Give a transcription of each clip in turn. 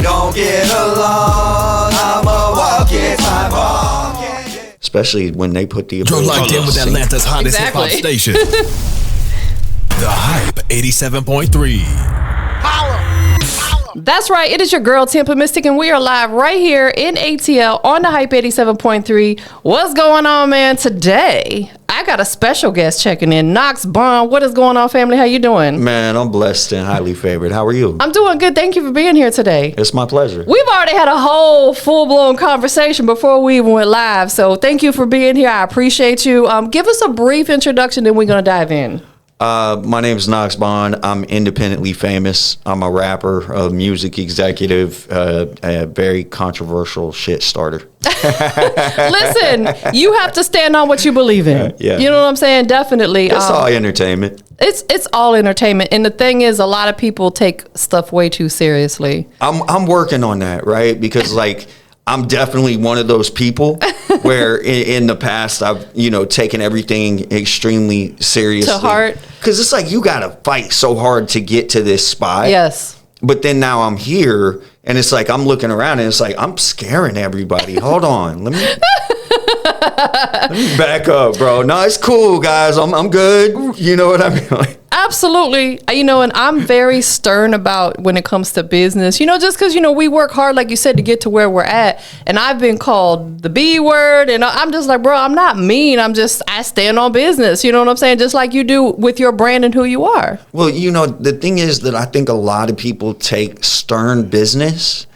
don't get along. I'm a walking time bomb. Especially when they put the You're locked in with Atlanta's hottest hip hop station. The Hype 87.3. That's right. It is your girl, TampaMystic, and we are live right here in ATL on the Hype 87.3. What's going on, man? Today, I got a special guest checking in, NoxBond. What is going on, family? How you doing? Man, I'm blessed and highly favored. How are you? I'm doing good. Thank you for being here today. It's my pleasure. We've already had a whole full-blown conversation before we even went live, so thank you for being here. I appreciate you. Give us a brief introduction, then we're going to dive in. My name is NoxBond. I'm independently famous. I'm a rapper, a music executive, a very controversial shit starter. Listen, you have to stand on what you believe in. Yeah. You know what I'm saying? Definitely. It's all entertainment. It's all entertainment. And the thing is, a lot of people take stuff way too seriously. I'm working on that, right? Because like I'm definitely one of those people where in the past I've, taken everything extremely seriously. To heart. Because it's like you got to fight so hard to get to this spot. Yes. But then now I'm here and it's like I'm looking around and it's like I'm scaring everybody. Hold on. Let me back up, bro. No, it's cool, guys. I'm good. You know what I mean? Like, absolutely. And I'm very stern about when it comes to business, just because, we work hard, like you said, to get to where we're at. And I've been called the B word. And I'm just like, bro, I'm not mean. I stand on business. You know what I'm saying? Just like you do with your brand and who you are. Well, the thing is that I think a lot of people take stern business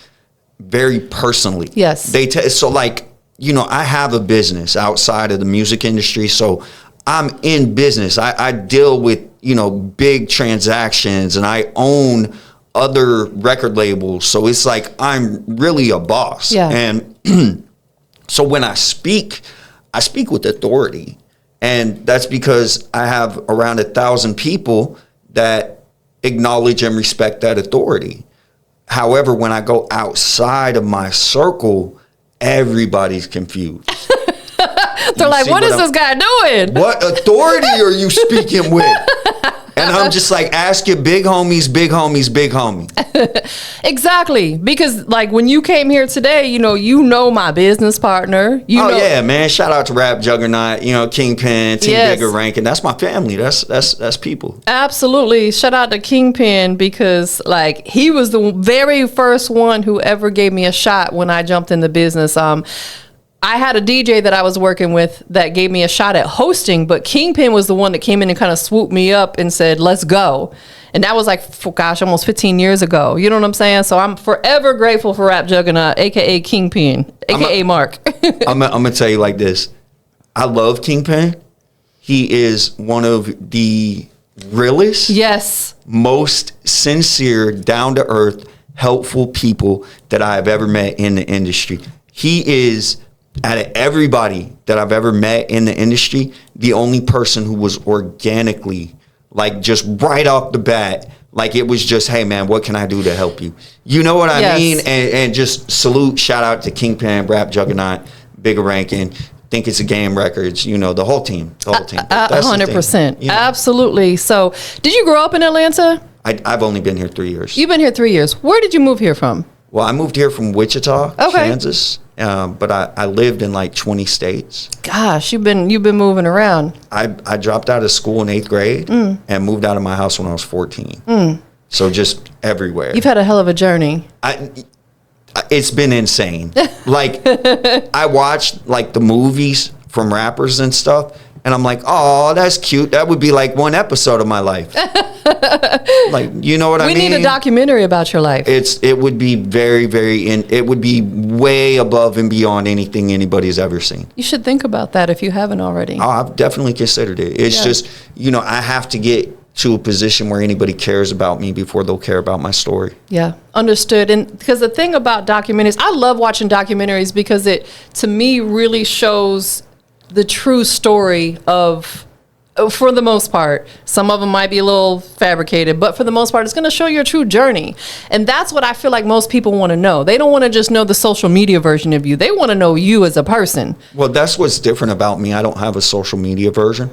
very personally. Yes. I have a business outside of the music industry, so I'm in business. I deal with, big transactions and I own other record labels. So it's like I'm really a boss. Yeah. And so when I speak with authority. And that's because I have around 1,000 people that acknowledge and respect that authority. However, when I go outside of my circle, everybody's confused. They're like, what is this guy doing? What authority are you speaking with? And I'm just like, ask your big homies, big homies, big homie. Exactly. Because like when you came here today, you know my business partner. Yeah, man. Shout out to Rap Juggernaut, Kingpin, Team Yes. Bigger Ranking. That's my family. That's people. Absolutely. Shout out to Kingpin because like he was the very first one who ever gave me a shot when I jumped in the business. I had a DJ that I was working with that gave me a shot at hosting, but Kingpin was the one that came in and kind of swooped me up and said, let's go. And that was like, almost 15 years ago. You know what I'm saying? So I'm forever grateful for Rap Juggernaut, a.k.a. Kingpin, a.k.a. Mark. I'm going to tell you like this. I love Kingpin. He is one of the realest, Yes, most sincere, down-to-earth, helpful people that I have ever met in the industry. He is, out of everybody that I've ever met in the industry, the only person who was organically, like just right off the bat, like it was just, hey man, what can I do to help you? You know what I Yes. mean? And just salute, shout out to Kingpin, Rap Juggernaut, Bigger Ranking, Think It's a Game Records, the whole team. The whole team. That's the thing, 100%. Absolutely. So did you grow up in Atlanta? I've only been here 3 years. You've been here 3 years. Where did you move here from? Well, I moved here from Wichita, Okay. Kansas, but I lived in like 20 states. Gosh, you've been moving around. I dropped out of school in 8th grade and moved out of my house when I was 14. So just everywhere. You've had a hell of a journey. It's been insane. Like I watched like the movies from rappers and stuff, and I'm like, oh, that's cute. That would be like one episode of my life. Like, you know what I mean? We need a documentary about your life. It would be very, it would be way above and beyond anything anybody's ever seen. You should think about that if you haven't already. Oh, I've definitely considered it. It's just, I have to get to a position where anybody cares about me before they'll care about my story. Yeah, understood. And because the thing about documentaries, I love watching documentaries because it, to me, really shows the true story of, for the most part. Some of them might be a little fabricated, but for the most part, it's going to show your true journey. And that's what I feel like most people want to know. They don't want to just know the social media version of you. They want to know you as a person. Well, that's what's different about me. I don't have a social media version.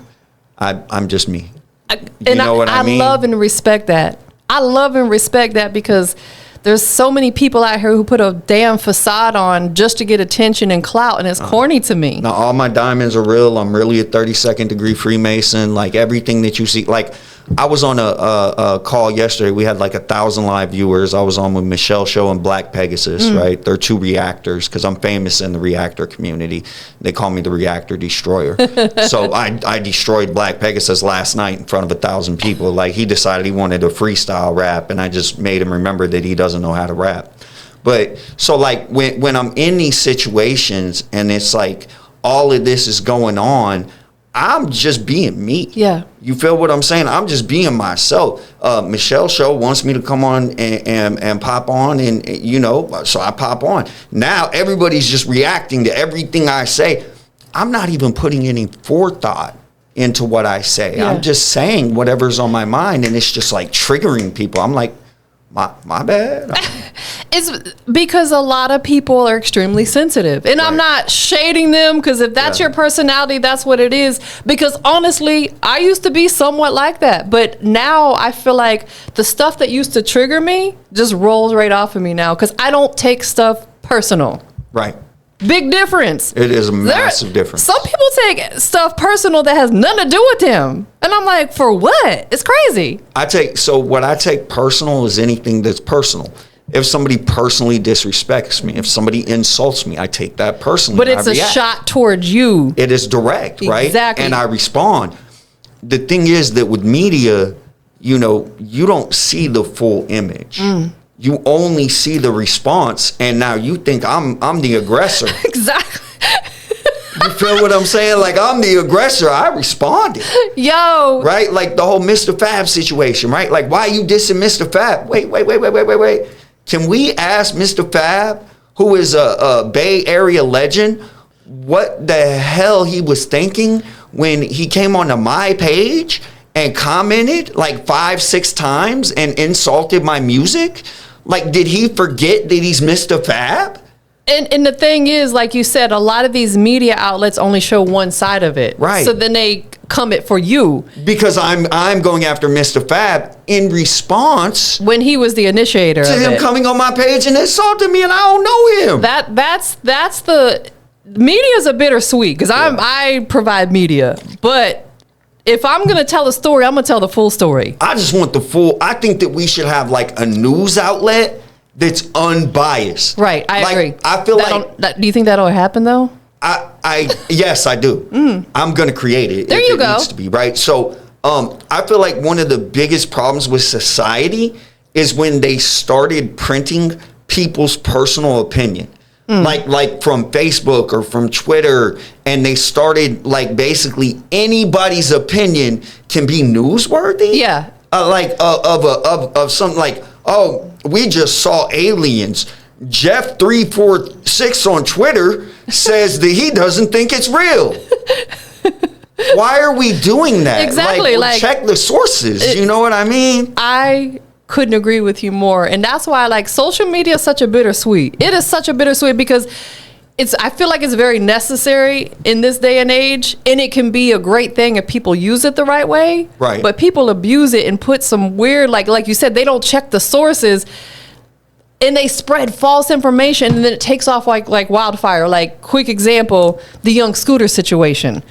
I'm just me. I love and respect that. I love and respect that because there's so many people out here who put a damn facade on just to get attention and clout, and it's corny to me. No, all my diamonds are real. I'm really a 32nd degree Freemason. Like everything that you see, like I was on a call yesterday. We had like 1,000 live viewers. I was on with Michelle Show and Black Pegasus, right? They're two reactors because I'm famous in the reactor community. They call me the reactor destroyer. So I destroyed Black Pegasus last night in front of 1,000 people. Like he decided he wanted a freestyle rap, and I just made him remember that he doesn't know how to rap. But so like when I'm in these situations and it's like all of this is going on, I'm just being me. Yeah. You feel what I'm saying? I'm just being myself. Michelle Show wants me to come on and pop on, and you know, so I pop on. Now everybody's just reacting to everything I say. I'm not even putting any forethought into what I say. Yeah. I'm just saying whatever's on my mind, and it's just like triggering people. I'm like, my bad. It's because a lot of people are extremely sensitive, and I'm not shading them, because if that's your personality, that's what it is. Because honestly, I used to be somewhat like that, but now I feel like the stuff that used to trigger me just rolls right off of me now, because I don't take stuff personal. Right. Big difference. It is a massive difference. Some people take stuff personal that has nothing to do with them. And I'm like, for what? It's crazy. What I take personal is anything that's personal. If somebody personally disrespects me, if somebody insults me, I take that personally. But it's a shot towards you. It is direct, right? Exactly. And I respond. The thing is that with media, you know, you don't see the full image. You only see the response, and now you think I'm the aggressor. Exactly. You feel what I'm saying? Like, I'm the aggressor. I responded. Yo. Right? Like the whole Mr. Fab situation, right? Like, why you dissing Mr. Fab? Wait. Can we ask Mr. Fab, who is a Bay Area legend, what the hell he was thinking when he came onto my page and commented like 5-6 times and insulted my music? Like, did he forget that he's Mr. Fab? And the thing is, like you said, a lot of these media outlets only show one side of it. Right. So then they come it for you. Because I'm going after Mr. Fab in response when he was the initiator to of him it. coming on my page and insulting me, and I don't know him. That's the media is a bittersweet, because I provide media, but if I'm going to tell a story, I'm going to tell the full story. I just want the full. I think that we should have like a news outlet that's unbiased. Right, I agree. I feel do you think that'll happen though? Yes, I do. I'm going to create it. There if you it go. Needs to be, right? So I feel like one of the biggest problems with society is when they started printing people's personal opinion. Like from Facebook or from Twitter, and they started like basically anybody's opinion can be newsworthy. Yeah. Of something like, oh, we just saw aliens. Jeff346 on Twitter says that he doesn't think it's real. Why are we doing that? Exactly. Like check the sources. You know what I mean? I couldn't agree with you more, and that's why like social media is such a bittersweet. It is such a bittersweet because I feel like it's very necessary in this day and age, and it can be a great thing if people use it the right way. Right. But people abuse it and put some weird, like you said, they don't check the sources, and they spread false information, and then it takes off like wildfire. Like, quick example, the young Scooter situation.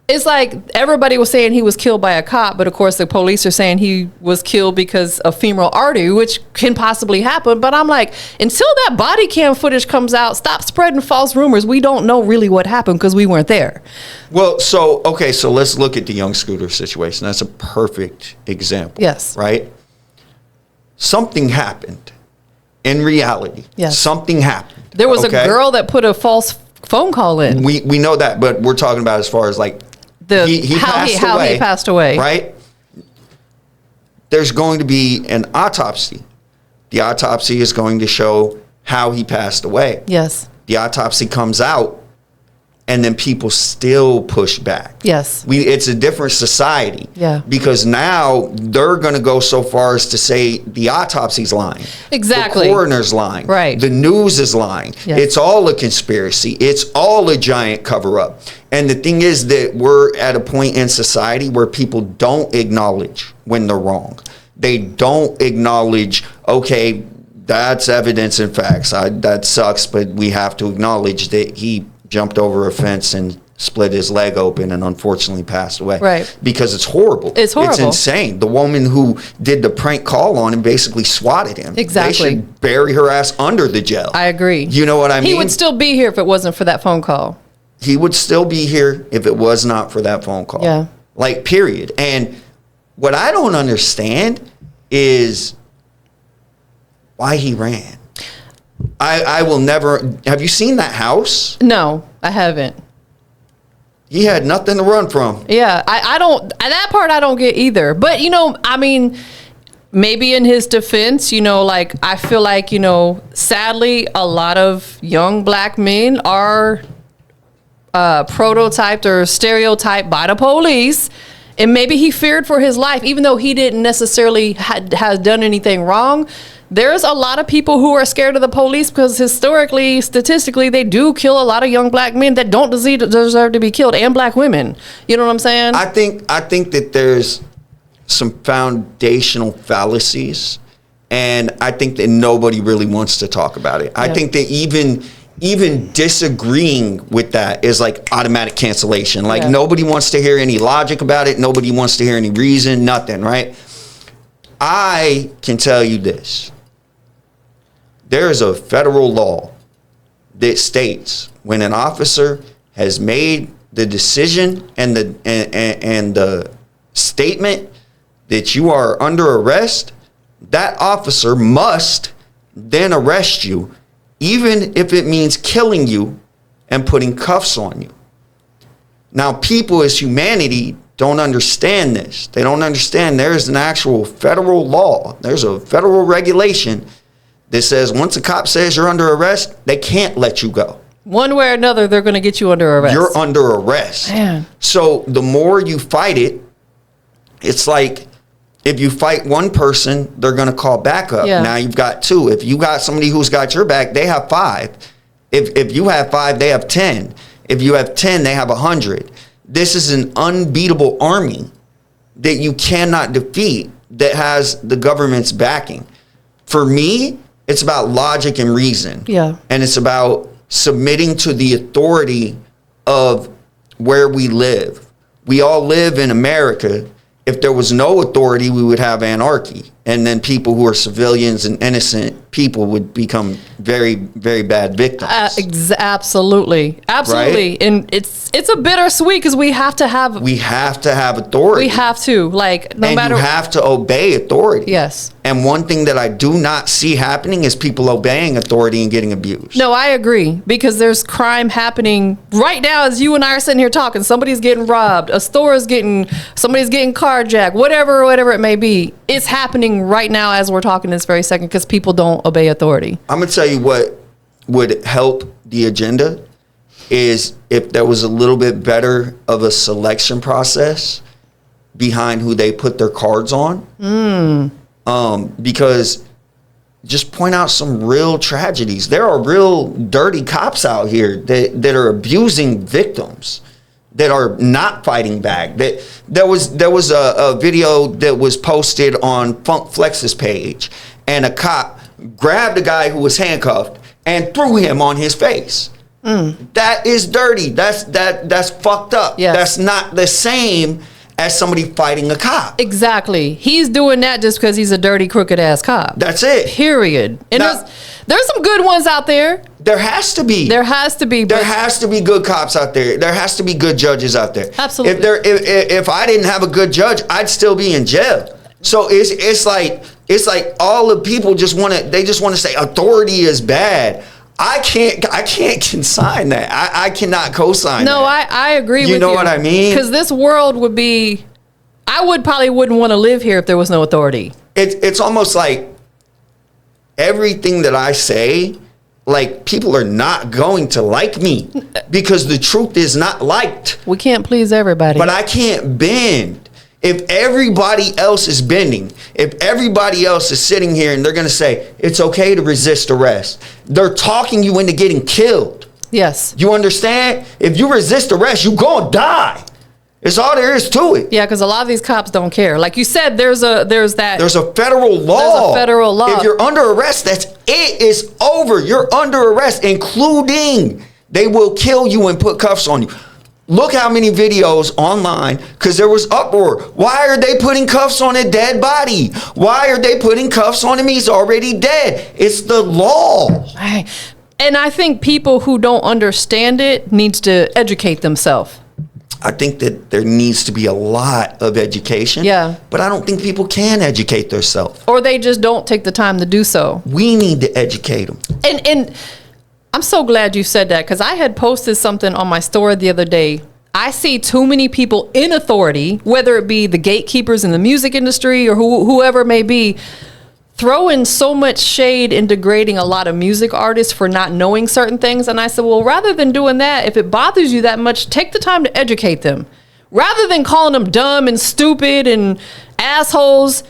It's like everybody was saying he was killed by a cop, but of course the police are saying he was killed because of femoral artery, which can possibly happen. But I'm like, until that body cam footage comes out, stop spreading false rumors. We don't know really what happened because we weren't there. Well, so let's look at the young Scooter situation. That's a perfect example. Yes. Right? Something happened. In reality, yes. Something happened. There was a girl that put a false phone call in. We know that, but we're talking about as far as like how he passed away. Right? There's going to be an autopsy. The autopsy is going to show how he passed away. Yes. The autopsy comes out, and then people still push back. Yes. It's a different society. Yeah. Because now they're going to go so far as to say the autopsy's lying. Exactly. The coroner's lying. Right. The news is lying. Yes. It's all a conspiracy. It's all a giant cover-up. And the thing is that we're at a point in society where people don't acknowledge when they're wrong. They don't acknowledge, okay, That's evidence and facts. That sucks, but we have to acknowledge that he jumped over a fence and split his leg open and unfortunately passed away. Right. Because it's horrible. It's horrible. It's insane. The woman who did the prank call on him basically swatted him. Exactly. They should bury her ass under the jail. I agree. You know what I mean? He would still be here if it wasn't for that phone call. He would still be here if it was not for that phone call. Yeah. Like, period. And what I don't understand is why he ran. I will never. Have you seen that house? No, I haven't. He had nothing to run from. Yeah, I don't, that part I don't get either. But, you know, I mean, maybe in his defense, you know, like, I feel like, you know, sadly, a lot of young black men are prototyped or stereotyped by the police. And maybe he feared for his life, even though he didn't necessarily has done anything wrong. There's a lot of people who are scared of the police because historically, statistically, they do kill a lot of young black men that don't deserve to be killed, and black women. You know what I'm saying? I think that there's some foundational fallacies, and I think that nobody really wants to talk about it. I think that even disagreeing with that is like automatic cancellation. Like, nobody wants to hear any logic about it. Nobody wants to hear any reason, nothing, right? I can tell you this. There is a federal law that states when an officer has made the decision and the statement that you are under arrest, that officer must then arrest you, even if it means killing you and putting cuffs on you. Now, people as humanity don't understand this. They don't understand there is an actual federal law. There's a federal regulation that says once a cop says you're under arrest, they can't let you go. One way or another, they're going to get you under arrest. You're under arrest. Man. So the more you fight it, it's like if you fight one person, they're going to call backup. Yeah. Now you've got two. If you got somebody who's got your back, they have 5. If you have 5, they have 10. If you have 10, they have 100. This is an unbeatable army that you cannot defeat that has the government's backing. For me, it's about logic and reason. Yeah. And it's about submitting to the authority of where we live. We all live in America. If there was no authority, we would have anarchy. And then people who are civilians and innocent people would become very, very bad victims. Absolutely. Absolutely. Right? And it's a bittersweet because we have to have authority. We have to, like, no matter. And you have to obey authority. Yes. And one thing that I do not see happening is people obeying authority and getting abused. No, I agree, because there's crime happening right now as you and I are sitting here talking. Somebody's getting robbed. Somebody's getting carjacked, whatever it may be. It's happening right now as we're talking this very second because people don't obey authority. I'm going to tell you what would help the agenda is if there was a little bit better of a selection process behind who they put their cards on. Because just point out some real tragedies. There are real dirty cops out here that are abusing victims, that are not fighting back. There was a video that was posted on Funk Flex's page, and a cop grabbed a guy who was handcuffed and threw him on his face. That is dirty. That's fucked up. Yes. That's not the same as somebody fighting a cop. Exactly. He's doing that just because he's a dirty, crooked ass cop. That's it. Period. And Now, there's some good ones out there. There has to be. There has to be. There has to be good cops out there. There has to be good judges out there. Absolutely. If I didn't have a good judge, I'd still be in jail. So it's like all the people just want to say authority is bad. I can't consign that. I cannot co-sign that. No, I agree with you. You know what I mean? Because this world would be, probably wouldn't want to live here if there was no authority. It's almost like everything that I say, like, people are not going to like me because the truth is not liked. We can't please everybody. But I can't bend. If everybody else is bending, if everybody else is sitting here and they're going to say, it's okay to resist arrest, they're talking you into getting killed. Yes. You understand? If you resist arrest, you're going to die. It's all there is to it. Yeah, because a lot of these cops don't care. Like you said, there's a federal law. There's a federal law. If you're under arrest, that's it. It's over. You're under arrest, including they will kill you and put cuffs on you. Look how many videos online, because there was uproar. Why are they putting cuffs on a dead body? Why are they putting cuffs on him? He's already dead. It's the law. Right. And I think people who don't understand it needs to educate themselves. I think that there needs to be a lot of education. Yeah. But I don't think people can educate themselves. Or they just don't take the time to do so. We need to educate them. And I'm so glad you said that, because I had posted something on my story the other day. I see too many people in authority, whether it be the gatekeepers in the music industry or whoever it may be, throwing so much shade and degrading a lot of music artists for not knowing certain things. And I said, well, rather than doing that, if it bothers you that much, take the time to educate them. Rather than calling them dumb and stupid and assholes,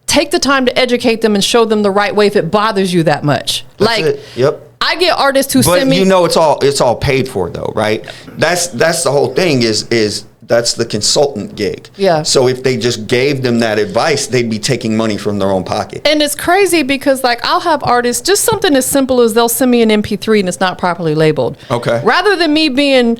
take the time to educate them and show them the right way if it bothers you that much. That's it. Yep. I get artists who send me. But you know, it's all paid for though, right? That's the whole thing is that's the consultant gig. Yeah. So if they just gave them that advice, they'd be taking money from their own pocket. And it's crazy because, like, I'll have artists, just something as simple as they'll send me an MP3 and it's not properly labeled. Okay. Rather than me being,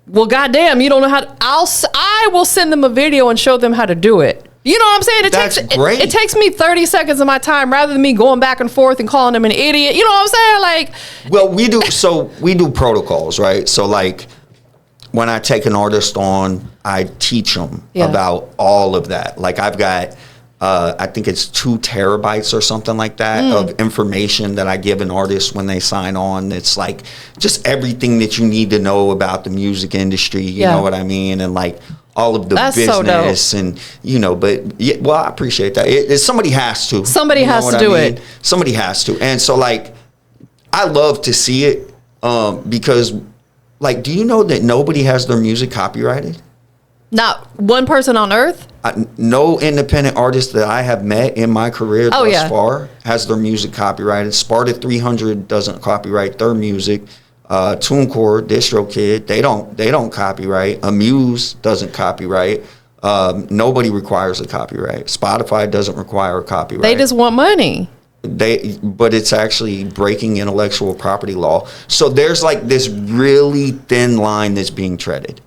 well, goddamn, you don't know how to, I will send them a video and show them how to do it. You know what I'm saying? That's great. It takes me 30 seconds of my time rather than me going back and forth and calling them an idiot. You know what I'm saying? Like, well, we do protocols, right? So like when I take an artist on, I teach them about all of that. Like I've got, I think it's 2 terabytes or something like that of information that I give an artist when they sign on. It's like just everything that you need to know about the music industry. You know what I mean? And like all of the business and, you know, but yeah, well, I appreciate that. Somebody has to. Somebody has to do it. Somebody has to. And so like, I love to see it because like, do you know that nobody has their music copyrighted? Not one person on earth? No independent artist that I have met in my career thus far has their music copyrighted. Sparta 300 doesn't copyright their music. TuneCore, DistroKid, they don't copyright. Amuse doesn't copyright. Nobody requires a copyright. Spotify doesn't require a copyright. They just want money. But it's actually breaking intellectual property law. So there's like this really thin line that's being treaded.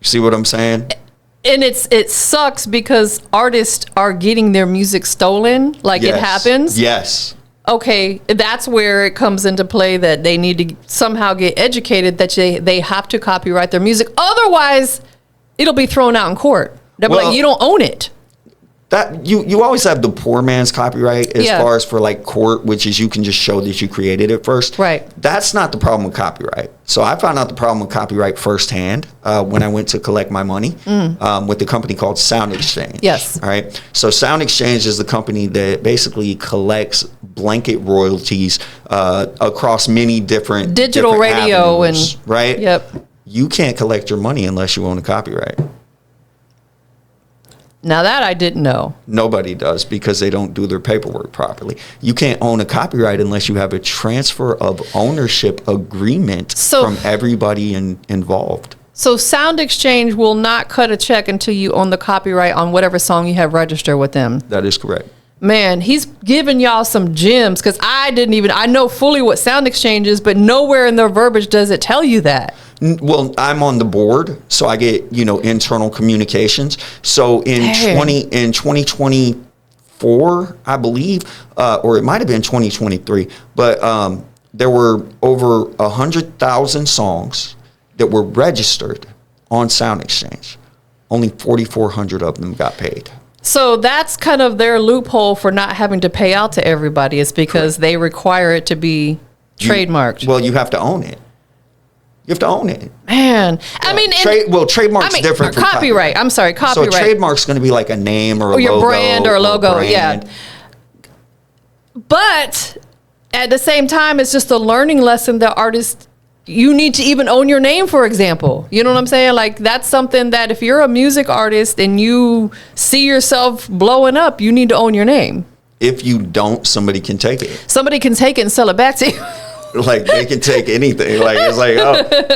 You see what I'm saying? And it sucks because artists are getting their music stolen. Like it happens. Yes. Okay, that's where it comes into play that they need to somehow get educated that they have to copyright their music. Otherwise, it'll be thrown out in court. They'll be like, you don't own it. That you always have the poor man's copyright as far as for like court, which is you can just show that you created it first. Right. That's not the problem with copyright. So I found out the problem with copyright firsthand when I went to collect my money with the company called Sound Exchange. Yes. All right. So Sound Exchange is the company that basically collects blanket royalties across many different digital radio avenues, and right. Yep. You can't collect your money unless you own a copyright. Now that I didn't know. Nobody does because they don't do their paperwork properly. You can't own a copyright unless you have a transfer of ownership agreement from everybody involved. So Sound Exchange will not cut a check until you own the copyright on whatever song you have registered with them. That is correct. Man, he's giving y'all some gems because I know fully what Sound Exchange is, but nowhere in their verbiage does it tell you that. Well, I'm on the board, so I get, internal communications. So in 2024, I believe, or it might have been 2023, but there were over 100,000 songs that were registered on Sound Exchange. Only 4,400 of them got paid. So that's kind of their loophole for not having to pay out to everybody. It's because they require it to be trademarked. You have to own it. You have to own it. Man, I mean, trademark's different from copyright. I'm sorry, copyright. So trademark's going to be like a name or a your logo. Brand or a logo, brand. yeah. But at the same time, it's just a learning lesson that artists, you need to even own your name, for example. You know what I'm saying? Like, that's something that if you're a music artist and you see yourself blowing up, you need to own your name. If you don't, somebody can take it. Somebody can take it and sell it back to you. Like, they can take anything. Like, it's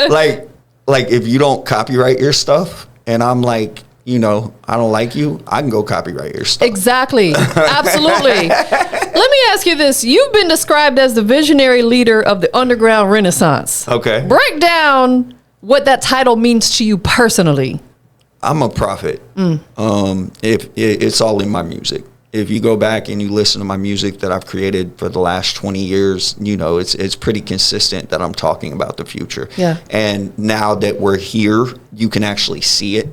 like, like if you don't copyright your stuff, and I'm like, you know, I don't like you, I can go copyright your stuff. Exactly. Absolutely. Let me ask you this. You've been described as the visionary leader of the underground renaissance. Okay. Break down what that title means to you personally. I'm a prophet. If it's all in my music. If you go back and you listen to my music that I've created for the last 20 years, you know, it's pretty consistent that I'm talking about the future. Yeah. And now that we're here, you can actually see it,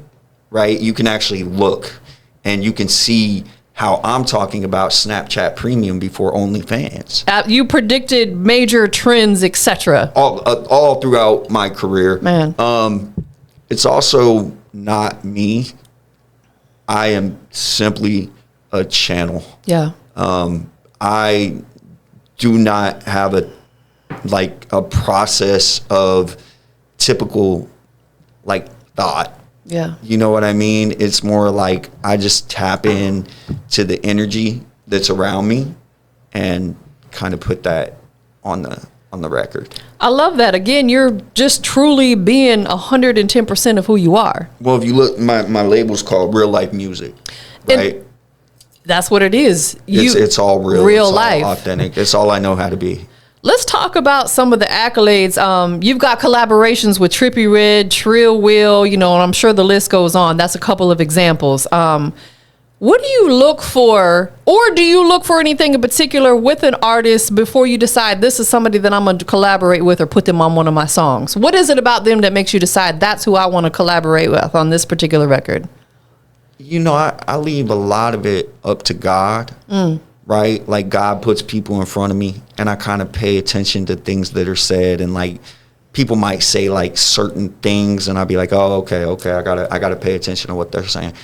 right? You can actually look and you can see how I'm talking about Snapchat Premium before OnlyFans. You predicted major trends, etc. All throughout my career. Man. It's also not me. I am simply a channel. Yeah. I do not have a process of typical like thought. Yeah. You know what I mean? It's more like I just tap in to the energy that's around me and kind of put that on the record. I love that. Again, you're just truly being 110% of who you are. Well, if you look, my label's called Real Life Music, right? And that's what it is. It's all real. Real it's life. all authentic. It's all I know how to be. Let's talk about some of the accolades. You've got collaborations with Trippie Redd, Trill Will, you know, and I'm sure the list goes on. That's a couple of examples. What do you look for, or do you look for anything in particular with an artist before you decide this is somebody that I'm going to collaborate with or put them on one of my songs? What is it about them that makes you decide that's who I want to collaborate with on this particular record? You know, I leave a lot of it up to God, right? Like God puts people in front of me and I kind of pay attention to things that are said, and like people might say like certain things and I'll be like, oh, okay. I gotta pay attention to what they're saying.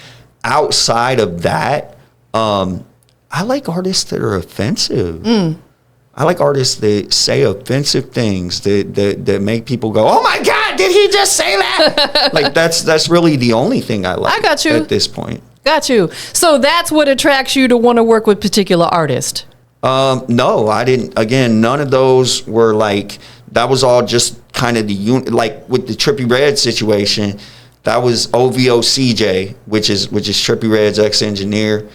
Outside of that, I like artists that are offensive. I like artists that say offensive things that make people go, oh my God, did he just say that? Like that's really the only thing I like. I got you. At this point. Got you. So that's what attracts you to want to work with particular artists? No, I didn't. Again, none of those were like, that was all just kind of like with the Trippie Redd situation. That was OVO CJ, which is Trippie Redd's ex-engineer,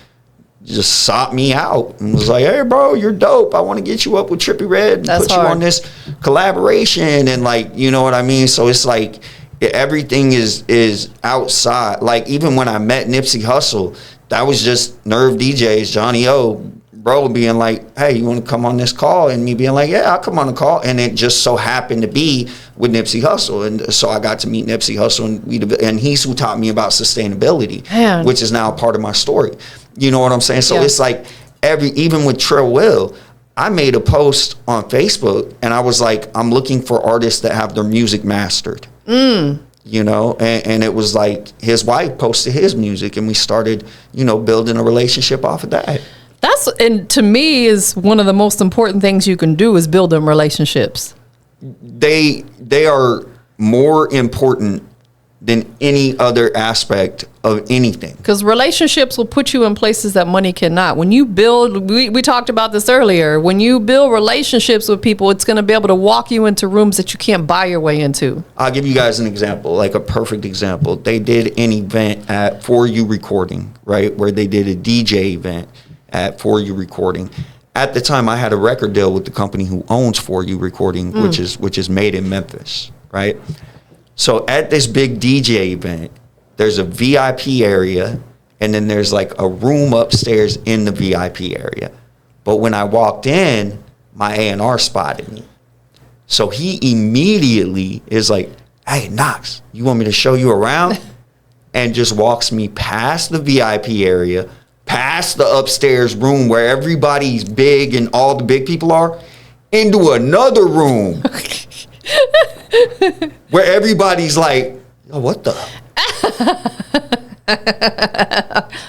just sought me out and was like, hey, bro, you're dope. I want to get you up with Trippie Redd and put you on this collaboration. And like, you know what I mean? So it's like everything is outside. Like even when I met Nipsey Hussle, that was just Nerve DJs, Johnny O, bro being like, hey, you want to come on this call? And me being like, yeah, I'll come on the call. And it just so happened to be with Nipsey Hussle. And so I got to meet Nipsey Hussle, and he's who taught me about sustainability, which is now a part of my story. You know what I'm saying? So it's like even with Trill Will, I made a post on Facebook and I was like, I'm looking for artists that have their music mastered. You know, and it was like his wife posted his music and we started, you know, building a relationship off of that. And to me is one of the most important things you can do is build them relationships. They are more important than any other aspect of anything. Because relationships will put you in places that money cannot. When you build, we talked about this earlier, when you build relationships with people, it's going to be able to walk you into rooms that you can't buy your way into. I'll give you guys an example, like a perfect example. They did an event at For You Recording, right, where they did a DJ event at For You Recording. At the time, I had a record deal with the company who owns For You Recording, which is made in Memphis, right? So at this big DJ event, there's a VIP area, and then there's like a room upstairs in the VIP area. But when I walked in, my A&R spotted me. So he immediately is like, hey, Nox, you want me to show you around? And just walks me past the VIP area, past the upstairs room where everybody's big and all the big people are, into another room where everybody's like, oh, what the?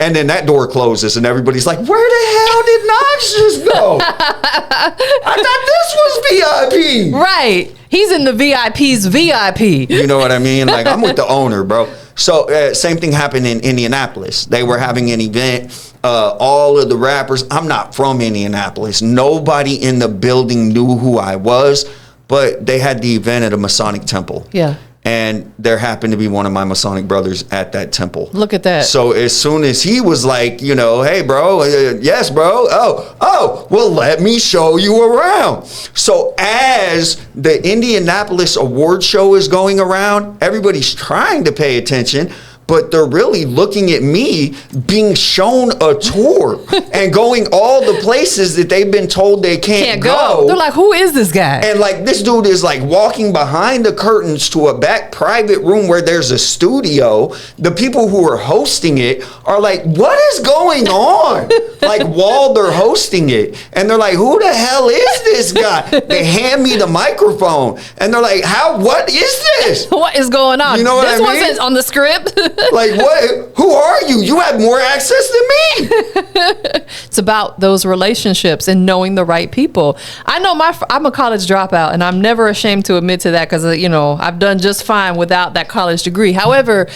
And then that door closes and everybody's like, where the hell did Nox just go? I thought this was VIP. Right. He's in the VIP's VIP. You know what I mean? Like, I'm with the owner, bro. So same thing happened in Indianapolis. They were having an event. All of the rappers, I'm not from Indianapolis. Nobody in the building knew who I was, but they had the event at a Masonic temple. Yeah. And there happened to be one of my Masonic brothers at that temple. Look at that. So as soon as he was like, you know, hey, bro, yes, bro. Oh, well, let me show you around. So as the Indianapolis award show is going around, everybody's trying to pay attention, but they're really looking at me being shown a tour and going all the places that they've been told they can't go. They're like, who is this guy? And like this dude is like walking behind the curtains to a back private room where there's a studio. The people who are hosting it are like, what is going on? Like while they're hosting it. And they're like, who the hell is this guy? They hand me the microphone and they're like, what is this? What is going on? You know what I mean? This wasn't on the script. Like, what? Who are you? You have more access than me. It's about those relationships and knowing the right people. I know I'm a college dropout, and I'm never ashamed to admit to that because, you know, I've done just fine without that college degree. However,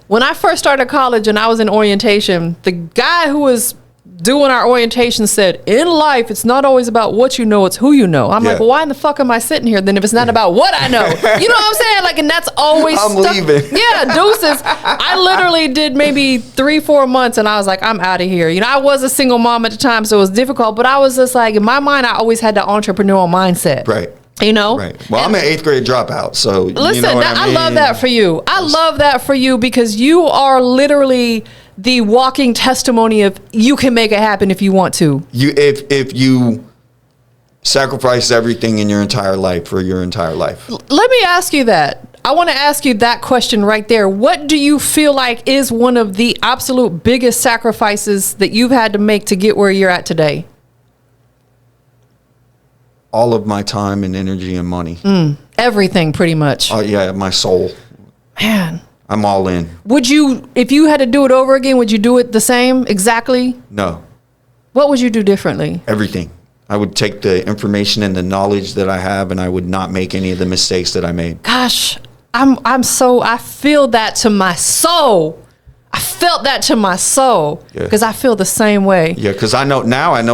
when I first started college and I was in orientation, the guy who was doing our orientation said, in life, it's not always about what you know, it's who you know. I'm like, well, why in the fuck am I sitting here then if it's not about what I know? You know what I'm saying? Like, and that's always I'm leaving. Yeah, deuces. I literally did maybe 3-4 months and I was like, I'm out of here. You know, I was a single mom at the time, so it was difficult, but I was just like, in my mind, I always had the entrepreneurial mindset. Right. You know? Right. Well, I'm an 8th grade dropout, so listen, you know what I mean? I love that for you. I love that for you because you are literally the walking testimony of you can make it happen if you want to. If you sacrifice everything in your entire life for your entire life. Let me ask you that. I want to ask you that question right there. What do you feel like is one of the absolute biggest sacrifices that you've had to make to get where you're at today? All of my time and energy and money. Everything, pretty much. Yeah, my soul. Man. I'm all in. Would you, if you had to do it over again, would you do it the same exactly? No. What would you do differently? Everything. I would take the information and the knowledge that I have, and I would not make any of the mistakes that I made. Gosh, I feel that to my soul. I felt that to my soul because I feel the same way. Yeah, because I know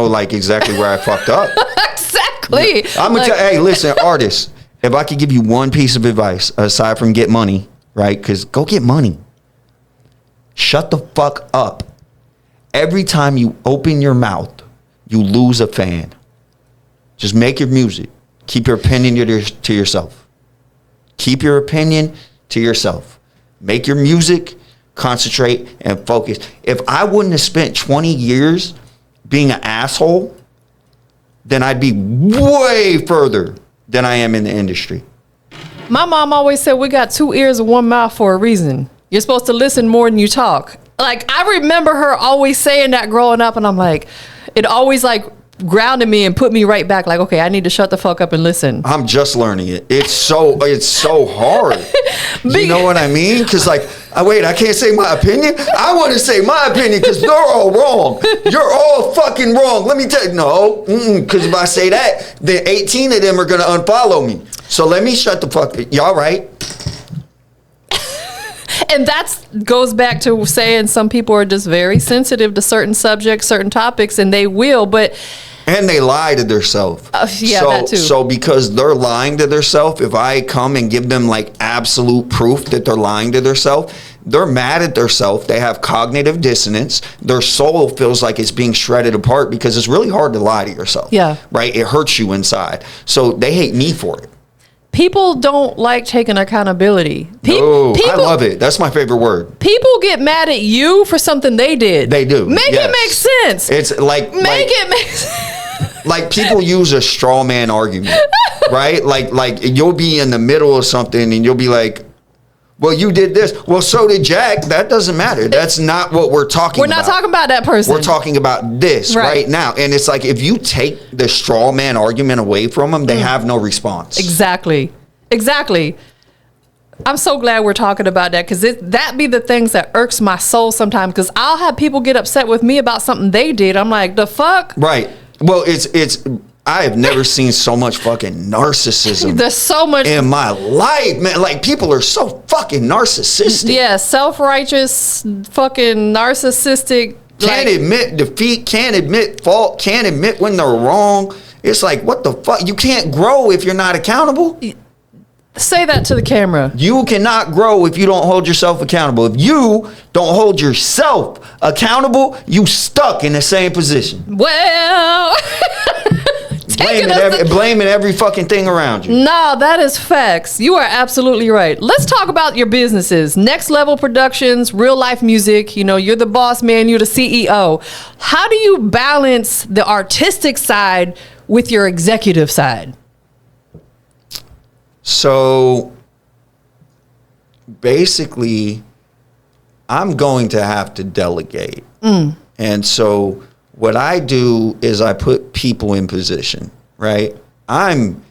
like exactly where I fucked up. Exactly. Yeah. I'm gonna tell. Hey, listen, artists. If I could give you one piece of advice aside from get money, right? Because go get money. Shut the fuck up. Every time you open your mouth, you lose a fan. Just make your music. Keep your opinion to yourself. Keep your opinion to yourself. Make your music. Concentrate and focus. If I wouldn't have spent 20 years being an asshole, then I'd be way further than I am in the industry. My mom always said we got 2 ears and 1 mouth for a reason. You're supposed to listen more than you talk. Like, I remember her always saying that growing up, and I'm like, it always like grounded me and put me right back like, okay, I need to shut the fuck up and listen. I'm just learning it. It's so hard. You know what I mean? Because like, I can't say my opinion. I want to say my opinion because they're all wrong. You're all fucking wrong. Let me tell you, no, because if I say that, then 18 of them are going to unfollow me. So let me shut the fuck. Y'all right? And that goes back to saying some people are just very sensitive to certain subjects, certain topics, and they will, but... And they lie to themselves. Yeah, that too. So because they're lying to themselves, if I come and give them like absolute proof that they're lying to themselves, they're mad at themselves. They have cognitive dissonance. Their soul feels like it's being shredded apart because it's really hard to lie to yourself. Yeah. Right? It hurts you inside. So they hate me for it. People don't like taking accountability. I love it. That's my favorite word. People get mad at you for something they did. They do. Make it make sense. It's like... Make it make sense. Like people use a straw man argument, right? Like you'll be in the middle of something and you'll be like, well, you did this. Well, so did Jack. That doesn't matter. That's not what we're talking about. We're not talking about that person. We're talking about this right now. And it's like, if you take the straw man argument away from them, they have no response. Exactly. I'm so glad we're talking about that because that be the things that irks my soul sometimes because I'll have people get upset with me about something they did. I'm like, the fuck? Right. Well, I have never seen so much fucking narcissism. There's so much in my life, man. Like people are so fucking narcissistic. Yeah, self-righteous, fucking narcissistic. Can't admit defeat, can't admit fault, can't admit when they're wrong. It's like, what the fuck? You can't grow if you're not accountable. Say that to the camera. You cannot grow if you don't hold yourself accountable. If you don't hold yourself accountable, you stuck in the same position. Well, blaming every fucking thing around you. No, that is facts. You are absolutely right. Let's talk about your businesses. Next Level Productions, Real Life Music. You know, you're the boss man, you're the CEO. How do you balance the artistic side with your executive side? So basically, I'm going to have to delegate. And so what I do is I put people in position, right? I'm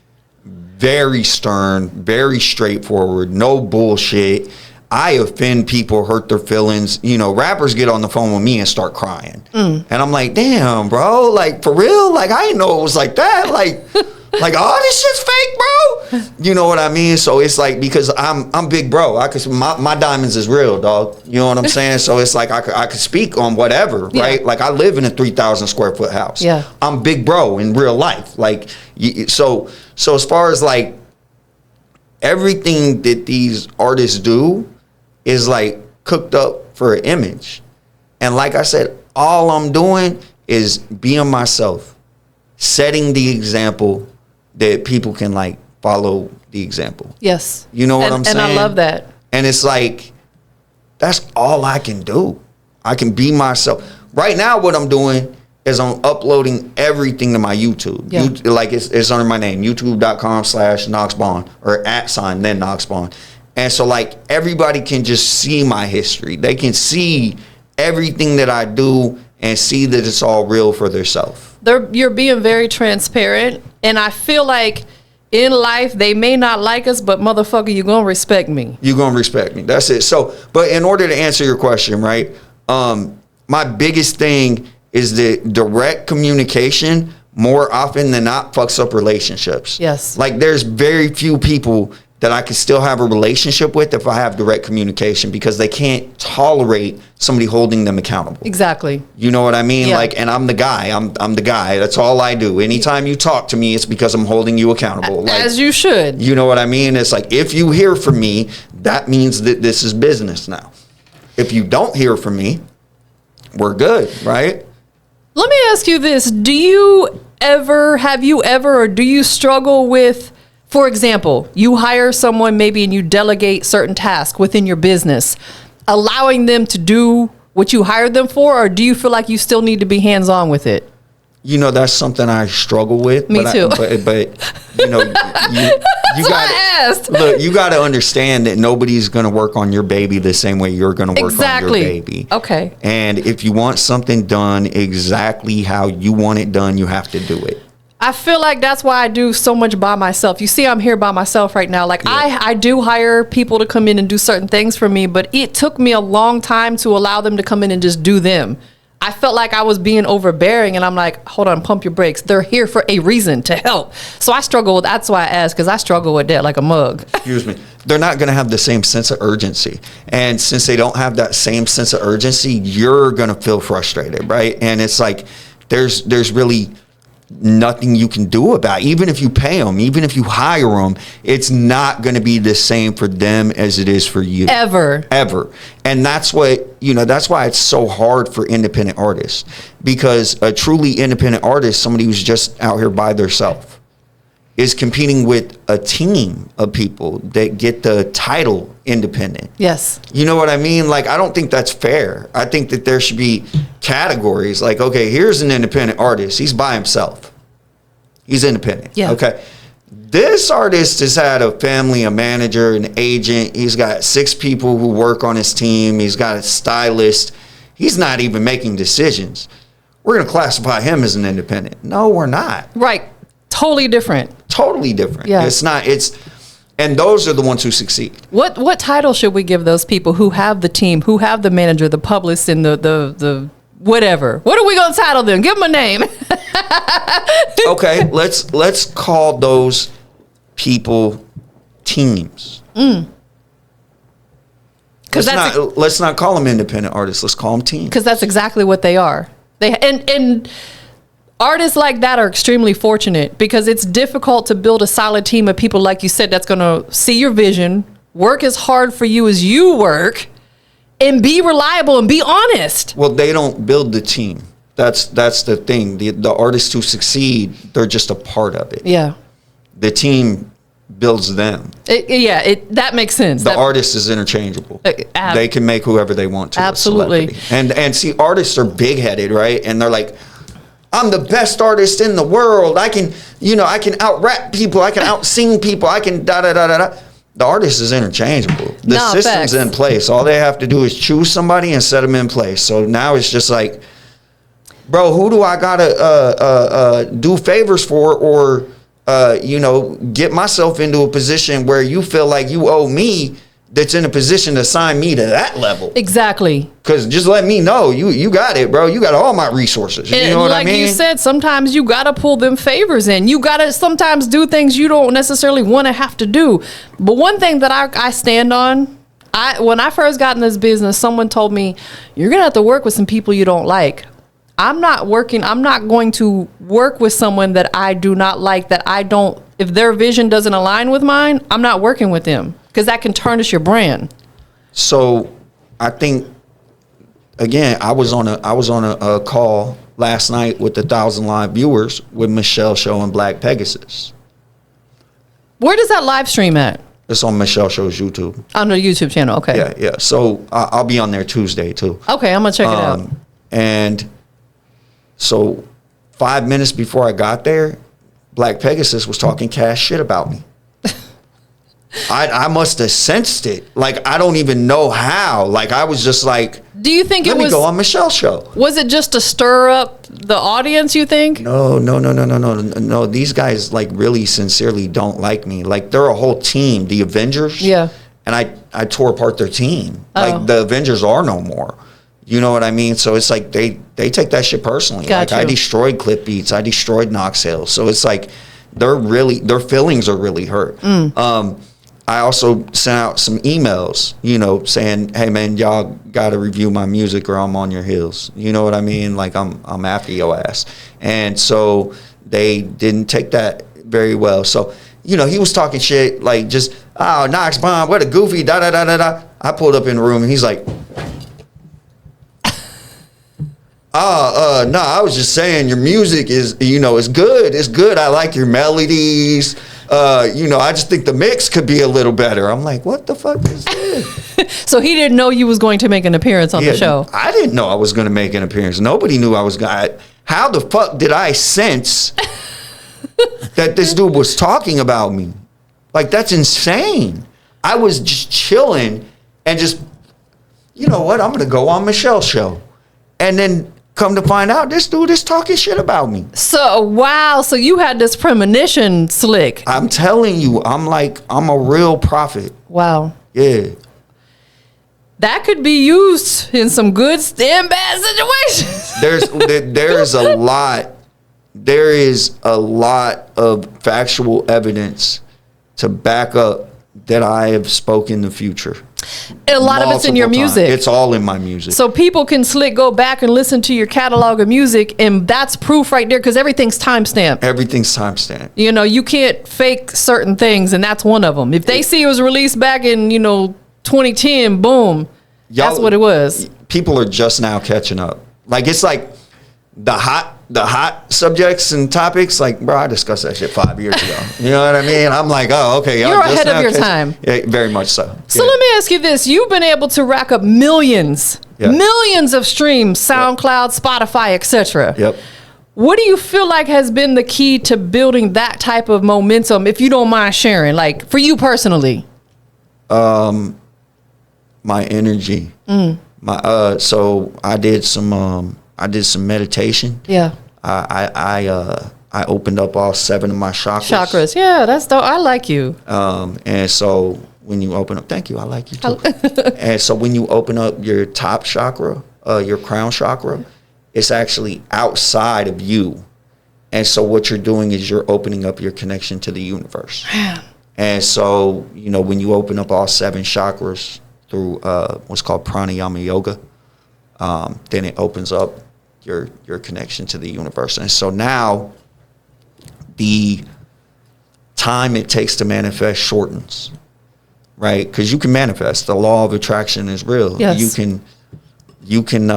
very stern, very straightforward, no bullshit. I offend people, hurt their feelings. You know, rappers get on the phone with me and start crying. And I'm like, damn, bro, like, for real? Like, I didn't know it was like that. Like, oh, this shit's fake, bro. You know what I mean? So it's like, because I'm big bro. My diamonds is real, dog. You know what I'm saying? So it's like I could speak on whatever, right? Like, I live in a 3,000 square foot house. Yeah. I'm big bro in real life. Like, so as far as like everything that these artists do is like cooked up for an image. And like I said, all I'm doing is being myself, setting the example that people can like follow the example. Yes. You know what I'm saying? And I love that. And it's like, that's all I can do. I can be myself. Right now, what I'm doing is I'm uploading everything to my YouTube. Yeah. Like it's under my name, youtube.com/NoxBond or @ NoxBond. And so like everybody can just see my history. They can see everything that I do and see that it's all real for themselves. You're being very transparent, and I feel like in life they may not like us, but motherfucker, you're gonna respect me. You're gonna respect me. That's it. So, but in order to answer your question, right? My biggest thing is that direct communication more often than not fucks up relationships. Yes. Like there's very few people that I could still have a relationship with if I have direct communication, because they can't tolerate somebody holding them accountable. Exactly. You know what I mean? Yeah. Like, and I'm the guy. I'm the guy. That's all I do. Anytime you talk to me, it's because I'm holding you accountable. Like, as you should. You know what I mean? It's like, if you hear from me, that means that this is business now. If you don't hear from me, we're good, right? Let me ask you this. Have you ever, or do you struggle with, for example, you hire someone maybe and you delegate certain tasks within your business, allowing them to do what you hired them for, or do you feel like you still need to be hands-on with it? You know, that's something I struggle with. Me too. But you know, you got look. You got to understand that nobody's going to work on your baby the same way you're going to work on your baby. Okay. And if you want something done exactly how you want it done, you have to do it. I feel like that's why I do so much by myself. You see, I'm here by myself right now. Like, yeah. I do hire people to come in and do certain things for me, but it took me a long time to allow them to come in and just do them. I felt like I was being overbearing, and I'm like, hold on, pump your brakes. They're here for a reason, to help. So I struggle with, that's why I asked, because I struggle with that like a mug. Excuse me. They're not going to have the same sense of urgency. And since they don't have that same sense of urgency, you're going to feel frustrated, right? And it's like, there's really nothing you can do about it. Even if you pay them, even if you hire them, it's not going to be the same for them as it is for you. Ever. And that's what, you know, that's why it's so hard for independent artists, because a truly independent artist, somebody who's just out here by themselves, is competing with a team of people that get the title independent. Yes. You know what I mean? Like, I don't think that's fair. I think that there should be categories. Like, okay, here's an independent artist. He's by himself. He's independent. Yeah. Okay. This artist has had a family, a manager, an agent. He's got 6 people who work on his team. He's got a stylist. He's not even making decisions. We're going to classify him as an independent. No, we're not. Right. Totally different. Totally different. Yeah. It's not, and those are the ones who succeed. What title should we give those people who have the team, who have the manager, the publicist, and the whatever? What are we going to title them? Give them a name. Okay, let's call those people teams. Let's not call them independent artists. Let's call them teams. Because that's exactly what they are. And artists like that are extremely fortunate because it's difficult to build a solid team of people, like you said, that's going to see your vision, work as hard for you as you work, and be reliable and be honest. Well, they don't build the team. That's the thing. The artists who succeed, they're just a part of it. Yeah. The team builds them. That makes sense. The artist is interchangeable. They can make whoever they want to. Absolutely. And see, artists are big-headed, right? And they're like, I'm the best artist in the world. I can out-rap people. I can out-sing people. I can da-da-da-da-da. The artist is interchangeable. The system's in place. All they have to do is choose somebody and set them in place. So now it's just like, bro, who do I gotta do favors for, or get myself into a position where you feel like you owe me, that's in a position to sign me to that level. Exactly. Because just let me know you got it, bro. You got all my resources. You know what I mean? Like you said, sometimes you got to pull them favors in. You got to sometimes do things you don't necessarily want to have to do. But one thing that I stand on, when I first got in this business, someone told me, you're going to have to work with some people you don't like. I'm not going to work with someone that I do not like, if their vision doesn't align with mine, I'm not working with them, because that can tarnish your brand. So I think, again, I was on a call last night with 1,000 live viewers with Michelle Show and Black Pegasus. Where does that live stream at? It's on Michelle Show's YouTube. On the YouTube channel, okay. Yeah. So I'll be on there Tuesday too. Okay, I'm gonna check it out. And so 5 minutes before I got there, Black Pegasus was talking cash shit about me. I must have sensed it. Like, I don't even know how. Like, I was just like, do you think let me go on Michelle's show. Was it just to stir up the audience, you think? No. These guys, like, really sincerely don't like me. Like, they're a whole team, the Avengers. Yeah. And I tore apart their team. Like, the Avengers are no more. You know what I mean? So it's like they take that shit personally. Got like, I destroyed Clip Beats. I destroyed Knox Hills. So it's like their feelings are really hurt. I also sent out some emails, saying, hey, man, y'all got to review my music or I'm on your heels. You know what I mean? Like, I'm after your ass. And so they didn't take that very well. So, he was talking shit, like, just, oh, NoxBond, what a goofy, da-da-da-da-da. I pulled up in the room, and he's like, no, I was just saying your music is, is good. It's good. I like your melodies. I just think the mix could be a little better. I'm like, what the fuck is this? So he didn't know you was going to make an appearance on the show. I didn't know I was going to make an appearance. Nobody knew I was going to. How the fuck did I sense that this dude was talking about me? Like, that's insane. I was just chilling and just, you know what? I'm going to go on Michelle's show. And then come to find out, this dude is talking shit about me. So, wow. So you had this premonition, Slick. I'm telling you, I'm a real prophet. Wow. Yeah. That could be used in some good and bad situations. There is a lot of factual evidence to back up that I have spoken the future. A lot of it's in your music. It's all in my music. So people can go back and listen to your catalog of music, and that's proof right there, because everything's timestamped. Everything's timestamped. You can't fake certain things, and that's one of them. If they see it was released back in 2010, boom, that's what it was. People are just now catching up. Like, it's like the hot subjects and topics, like, bro, I discussed that shit 5 years ago. You know what I mean? I'm like, oh, okay. You're ahead of your time. Yeah, very much so. So let me ask you this. You've been able to rack up millions of streams, SoundCloud, Spotify, etc. Yep. What do you feel like has been the key to building that type of momentum, if you don't mind sharing, like, for you personally? My energy. So I did some meditation. Yeah. I opened up all 7 of my chakras. Yeah, that's dope. I like you. And so when you open up, thank you. I like you too. And so when you open up your top chakra, your crown chakra, it's actually outside of you. And so what you're doing is you're opening up your connection to the universe. Man. And so, when you open up all 7 chakras through what's called pranayama yoga, then it opens up your connection to the universe. And so now the time it takes to manifest shortens, right? Because you can manifest. The law of attraction is real. Yes. You can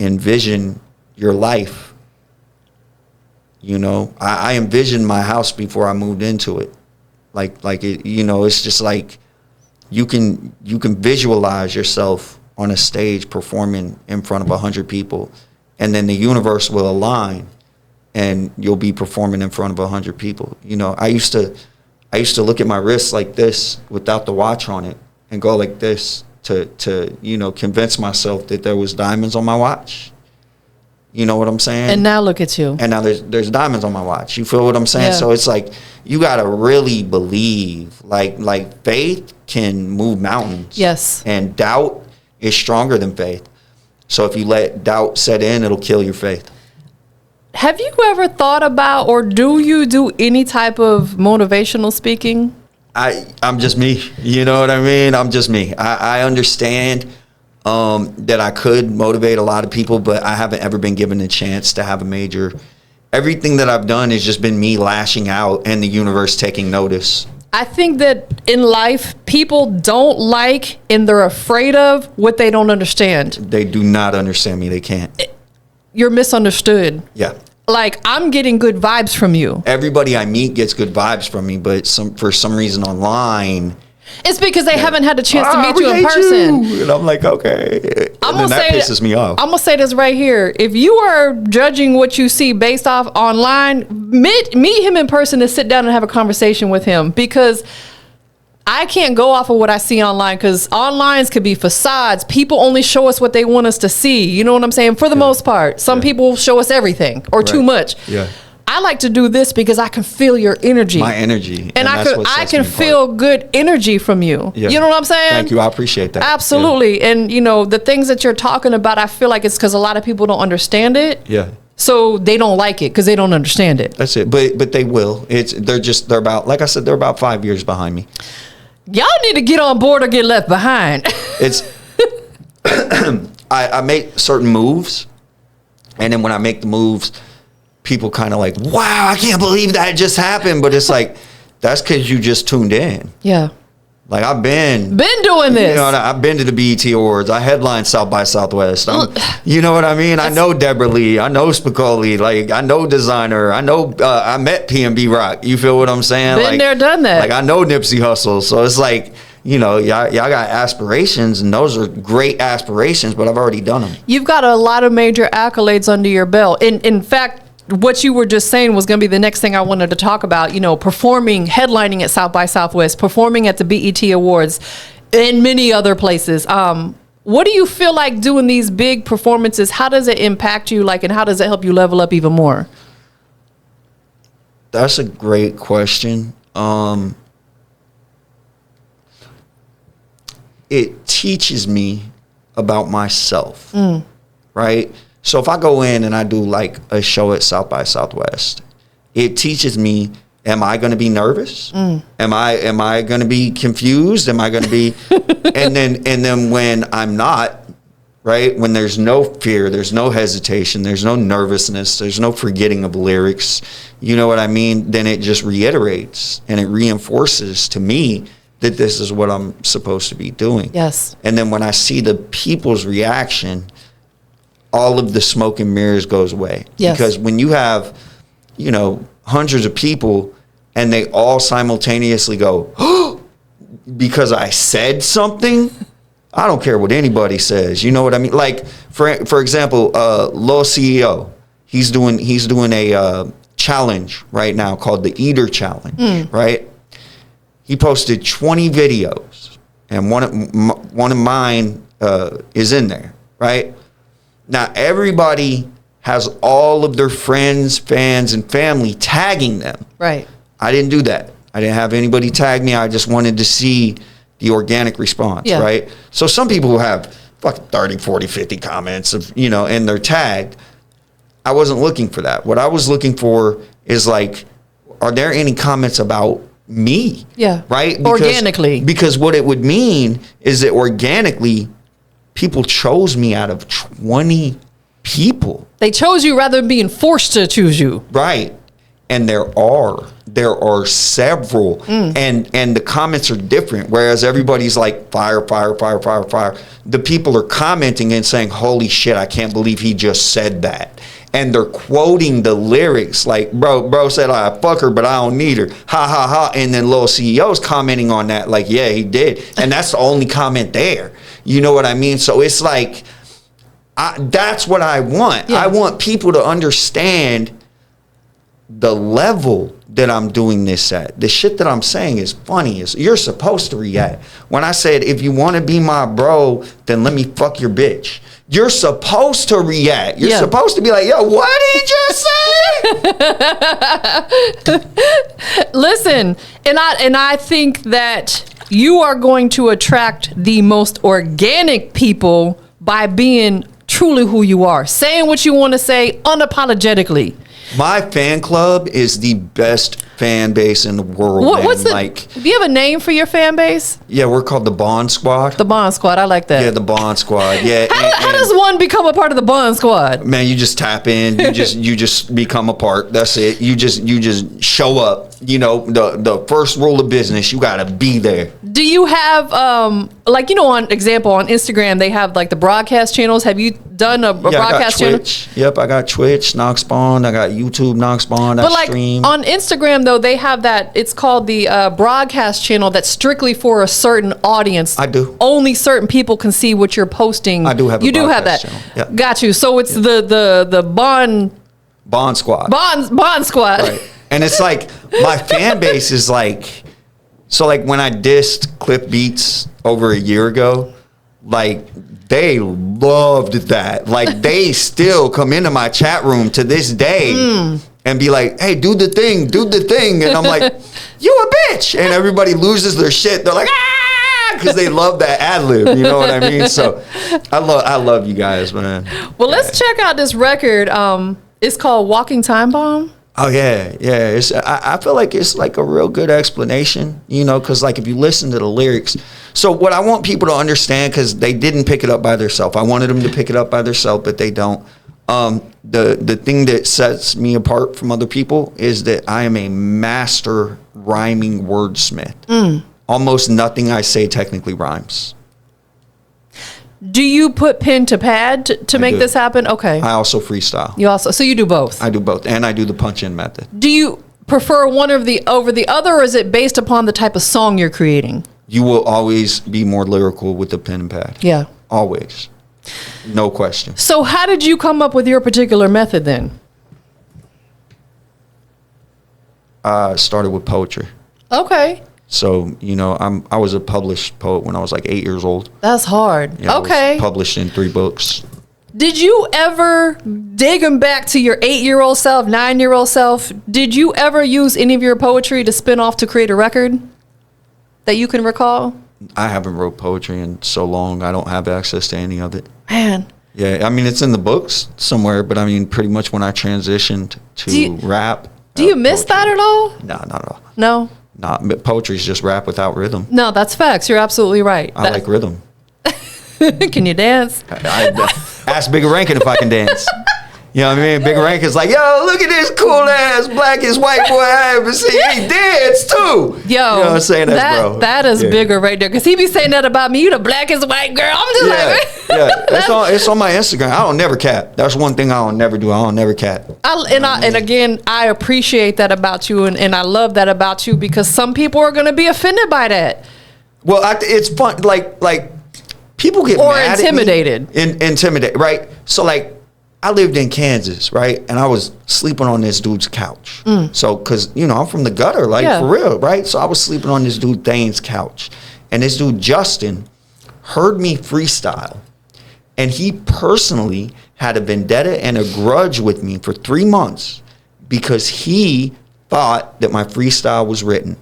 envision your life. You know, I envisioned my house before I moved into it. Like it, you know, it's just like you can visualize yourself on a stage performing in front of 100 people, and then the universe will align and you'll be performing in front of 100 people. You know, I used to look at my wrist like this without the watch on it and go like this to you know, convince myself that there was diamonds on my watch. You know what I'm saying? And now look at you. And now there's diamonds on my watch. You feel what I'm saying? Yeah. So it's like you got to really believe. Like faith can move mountains. Yes. And doubt is stronger than faith. So if you let doubt set in, it'll kill your faith. Have you ever thought about, or do you do any type of motivational speaking? I'm just me. You know what I mean? I'm just me. I understand that I could motivate a lot of people, but I haven't ever been given a chance to have a major. Everything that I've done has just been me lashing out and the universe taking notice. I think that in life, people don't like and they're afraid of what they don't understand. They do not understand me. They can't. You're misunderstood. Yeah. Like, I'm getting good vibes from you. Everybody I meet gets good vibes from me, but for some reason online, It's because they haven't had the chance to meet you in hate person. you. And I'm like, okay. I'm And then gonna that say pisses me off. I'm gonna say this right here. If you are judging what you see based off online, meet him in person and sit down and have a conversation with him, because I can't go off of what I see online, because onlines could be facades. People only show us what they want us to see. You know what I'm saying? For the most part, some people show us everything or too much. Yeah. I like to do this because I can feel your energy. My energy. And I can me feel apart. good energy from you. Yeah. You know what I'm saying? Thank you. I appreciate that. Absolutely. And you know, the things that you're talking about, I feel like it's because a lot of people don't understand it. Yeah. So they don't like it because they don't understand it. That's it. But they will. They're about, like I said, they're about 5 years behind me. Y'all need to get on board or get left behind. It's I make certain moves, and then when I make the moves, people kind of like, wow, I can't believe that just happened. But it's like, that's because you just tuned in. Yeah. Like I've been doing this. You know, I've been to the BET Awards. I headlined South by Southwest. You know what I mean? I know Deborah Lee. I know Spicoli. Like I know Designer. I know I met PNB Rock. You feel what I'm saying? Been like, there, done that. Like I know Nipsey Hussle. So it's like, you know, y'all got aspirations, and those are great aspirations, but I've already done them. You've got a lot of major accolades under your belt. In fact, what you were just saying was going to be the next thing I wanted to talk about, you know, performing, headlining at South by Southwest, performing at the BET Awards, and many other places. What do you feel like doing these big performances? How does it impact you, like, and how does it help you level up even more? That's a great question. It teaches me about myself, right? So if I go in and I do like a show at South by Southwest, it teaches me, am I going to be nervous? Am I going to be confused? Am I going to be, and then when I'm not, right? When there's no fear, there's no hesitation, there's no nervousness, there's no forgetting of lyrics, you know what I mean? Then it just reiterates and it reinforces to me that this is what I'm supposed to be doing. Yes. And then when I see the people's reaction, all of the smoke and mirrors goes away. Yes. Because when you have, you know, hundreds of people and they all simultaneously go, oh, because I said something, I don't care what anybody says. You know what I mean? Like, for example, Lil CEO, he's doing a challenge right now called the Eater Challenge, right? He posted 20 videos, and one of mine is in there, right? Now, everybody has all of their friends, fans, and family tagging them. Right. I didn't do that. I didn't have anybody tag me. I just wanted to see the organic response, Yeah. right? So some people who have fucking 30, 40, 50 comments, of, you know, and they're tagged. I wasn't looking for that. What I was looking for is like, are there any comments about me? Yeah. Right? Organically. Because what it would mean is that organically, people chose me out of 20 people. They chose you rather than being forced to choose you. Right. And there are several, and the comments are different. Whereas everybody's like fire, fire, fire, fire, fire. The people are commenting and saying, "Holy shit, I can't believe he just said that." And they're quoting the lyrics like, bro said, "I fuck her, but I don't need her." Ha ha ha. And then little CEO's commenting on that like, "Yeah, he did." And that's the only comment there. You know what I mean? So it's like, that's what I want. Yeah. I want people to understand the level that I'm doing this at. The shit that I'm saying is funny. You're supposed to react. When I said, if you want to be my bro, then let me fuck your bitch. You're supposed to react. You're supposed to be like, yo, what did he just say? Listen, and I think that you are going to attract the most organic people by being truly who you are, saying what you want to say unapologetically. My fan club is the best fan base in the world. What's do you have a name for your fan base? Yeah, we're called the Bond Squad. The Bond Squad. I like that. Yeah, the Bond Squad. Yeah. How does one become a part of the Bond Squad? Man, you just tap in. You just become a part. That's it. You just show up. You know, the first rule of business, you gotta be there. Do you have on example on Instagram they have like the broadcast channels? Have you done a broadcast channel? Yep, I got Twitch, NoxBond. I got YouTube, NoxBond. But I stream. On Instagram though, they have that. It's called the broadcast channel. That's strictly for a certain audience. I do. Only certain people can see what you're posting. I do have. You do have that. Channel. Yep. Got you. So it's the Bond Squad. Bond Squad. Right. And it's like my fan base is like, so like when I dissed Cliff Beats over a year ago, like they loved that. Like they still come into my chat room to this day and be like, "Hey, do the thing. And I'm like, "You a bitch." And everybody loses their shit. They're like, "Ah," because they love that ad lib. You know what I mean? So I love you guys, man. Well, let's check out this record. It's called Walking Time Bomb. Oh yeah. I feel like it's like a real good explanation, you know, because like if you listen to the lyrics. So what I want people to understand, because they didn't pick it up by themselves. I wanted them to pick it up by themselves, but they don't. The thing that sets me apart from other people is that I am a master rhyming wordsmith. Almost nothing I say technically rhymes. Do you put pen to pad to make this happen? Okay. I also freestyle. So you do both. I do both, and I do the punch-in method. Do you prefer one over the other, or is it based upon the type of song you're creating? You will always be more lyrical with the pen and pad. Yeah. Always. No question. So how did you come up with your particular method then? I started with poetry. Okay. So, you know, I was a published poet when I was like 8 years old. That's hard. Yeah, okay. I was published in 3 books. Did you ever, digging back to your 8-year-old self, 9-year-old self, did you ever use any of your poetry to spin off to create a record that you can recall? I haven't wrote poetry in so long. I don't have access to any of it. Man. Yeah, I mean, it's in the books somewhere, but I mean, pretty much when I transitioned to rap. Do you miss that at all? No, not at all. No? Poetry is just rap without rhythm. No, that's facts. You're absolutely right. I like rhythm. Can you dance? Ask Bigger Rankin if I can dance. You know what I mean? Bigger Rankin's like, yo, look at this cool ass blackest white boy I ever seen. He dance too. Yo, you know what I'm saying? That's bro. That is Bigger right there. Because he be saying that about me. You the blackest white girl. I'm just like, It's on my Instagram. I don't never cap. That's one thing I don't never do. I don't never cap. And again, I appreciate that about you. And I love that about you because some people are going to be offended by that. Well, it's fun. Like people get mad intimidated. At me. Intimidated, right? So like, I lived in Kansas, right? And I was sleeping on this dude's couch. So, because, you know, I'm from the gutter, for real, right? So I was sleeping on this dude Thane's couch. And this dude, Justin, heard me freestyle. And he personally had a vendetta and a grudge with me for 3 months because he thought that my freestyle was written.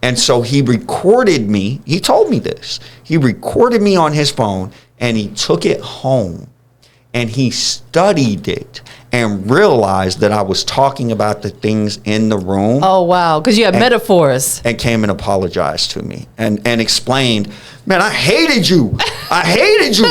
And so he recorded me. He told me this. He recorded me on his phone and he took it home. and he studied it and realized that I was talking about the things in the room. Oh, wow. Because you had metaphors. And came and apologized to me and explained, man, I hated you. I hated you.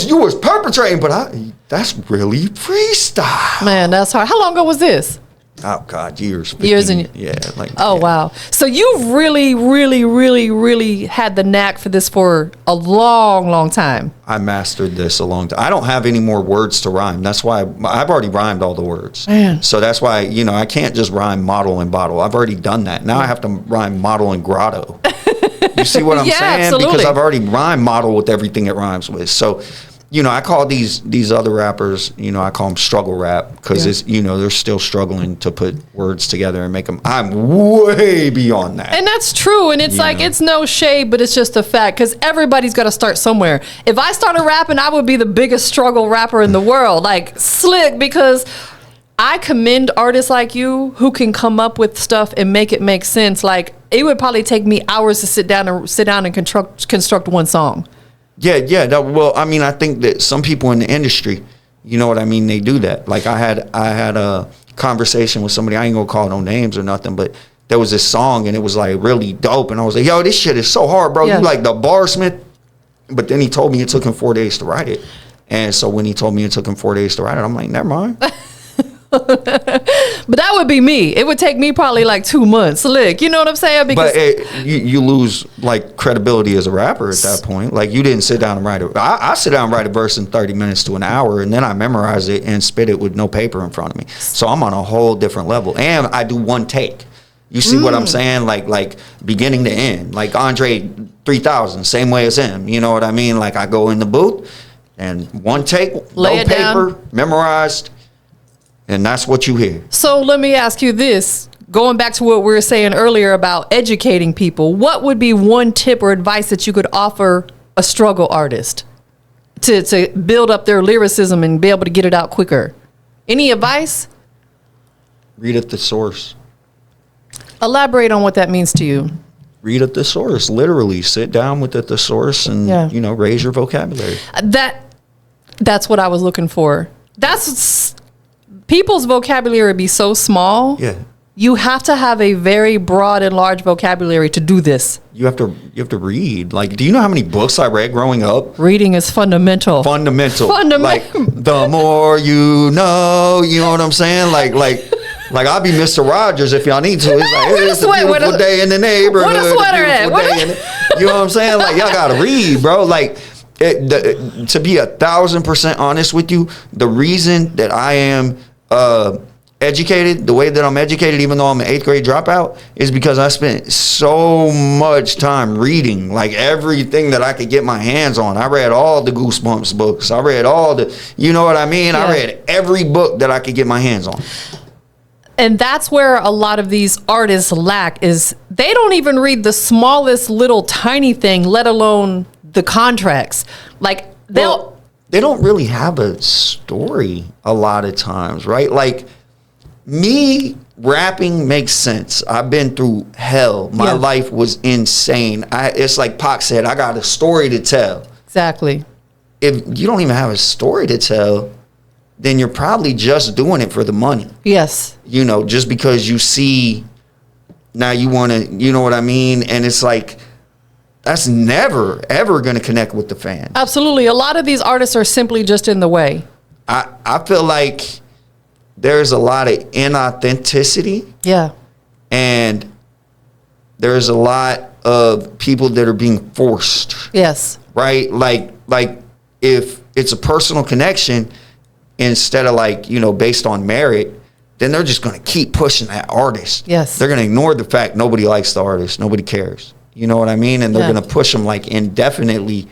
You was perpetrating, but that's really freestyle. Man, that's hard. How long ago was this? Oh God, years. 15, Years and yeah, like. Oh yeah. wow! So you've really had the knack for this for a long time. I mastered this a long time. I don't have any more words to rhyme. That's why I've already rhymed all the words. Man. So that's why I can't just rhyme model and bottle. I've already done that. Now I have to rhyme model and grotto. You see what I'm Yeah, saying? absolutely. Because I've already rhymed model with everything it rhymes with. So. I call these other rappers, I call them struggle rap because it's, they're still struggling to put words together and make them. I'm way beyond that. And that's true. And it's like, it's no shade, but it's just a fact because everybody's got to start somewhere. If I started rapping, I would be the biggest struggle rapper in the world, like slick, because I commend artists like you who can come up with stuff and make it make sense. Like it would probably take me hours to sit down and construct one song. Yeah. Well, I mean, I think that some people in the industry, they do that. Like I had a conversation with somebody. I ain't gonna call no names or nothing, but there was this song and it was like really dope. And I was like, yo, this shit is so hard, bro. Yeah. You like the barsmith? But then he told me it took him 4 days to write it. And so when he told me it took him 4 days to write it, I'm like, never mind. But that would be me. It would take me probably like 2 months. Slick, you know what I'm saying? Because you lose like credibility as a rapper at that point. Like you didn't sit down and write it. I sit down and write a verse in 30 minutes to an hour, and then I memorize it and spit it with no paper in front of me. So I'm on a whole different level, and I do one take. You see what I'm saying? Like beginning to end. Like Andre 3000, same way as him. You know what I mean? Like I go in the booth and one take, Lay no it paper, down. memorized. And that's what you hear. So let me ask you this. Going back to what we were saying earlier about educating people, what would be one tip or advice that you could offer a struggle artist to build up their lyricism and be able to get it out quicker? Any advice? Read at the source. Elaborate on what that means to you. Read at the source. Literally sit down with the source and, raise your vocabulary. That's what I was looking for. People's vocabulary be so small. Yeah. You have to have a very broad and large vocabulary to do this. You have to read. Like, do you know how many books I read growing up? Reading is fundamental. Fundamental. Like, the more you know what I'm saying? Like I'll be Mr. Rogers if y'all need to. It's like, it's a beautiful day in the neighborhood. What a sweater at? You know what I'm saying? Like, y'all gotta read, bro. Like, to be 1,000% honest with you, the reason that I am educated the way that I'm educated, even though I'm an 8th grade dropout, is because I spent so much time reading, like everything that I could get my hands on. I read all the Goosebumps books. I read all the, you know what I mean? Yeah. I read every book that I could get my hands on. And that's where a lot of these artists lack, is they don't even read the smallest little tiny thing, let alone the contracts. Like they don't really have a story a lot of times, right? Like me rapping makes sense. I've been through hell. My life was insane. It's like Pac said, I got a story to tell. Exactly. If you don't even have a story to tell, then you're probably just doing it for the money. Yes. Just because you see, now you want to, you know what I mean? And it's like, that's never, ever going to connect with the fans. Absolutely. A lot of these artists are simply just in the way. I feel like there's a lot of inauthenticity. Yeah. And there's a lot of people that are being forced. Yes. Right? Like if it's a personal connection, instead of based on merit, then they're just going to keep pushing that artist. Yes. They're going to ignore the fact nobody likes the artist. Nobody cares. You know what I mean? And they're going to push them like indefinitely.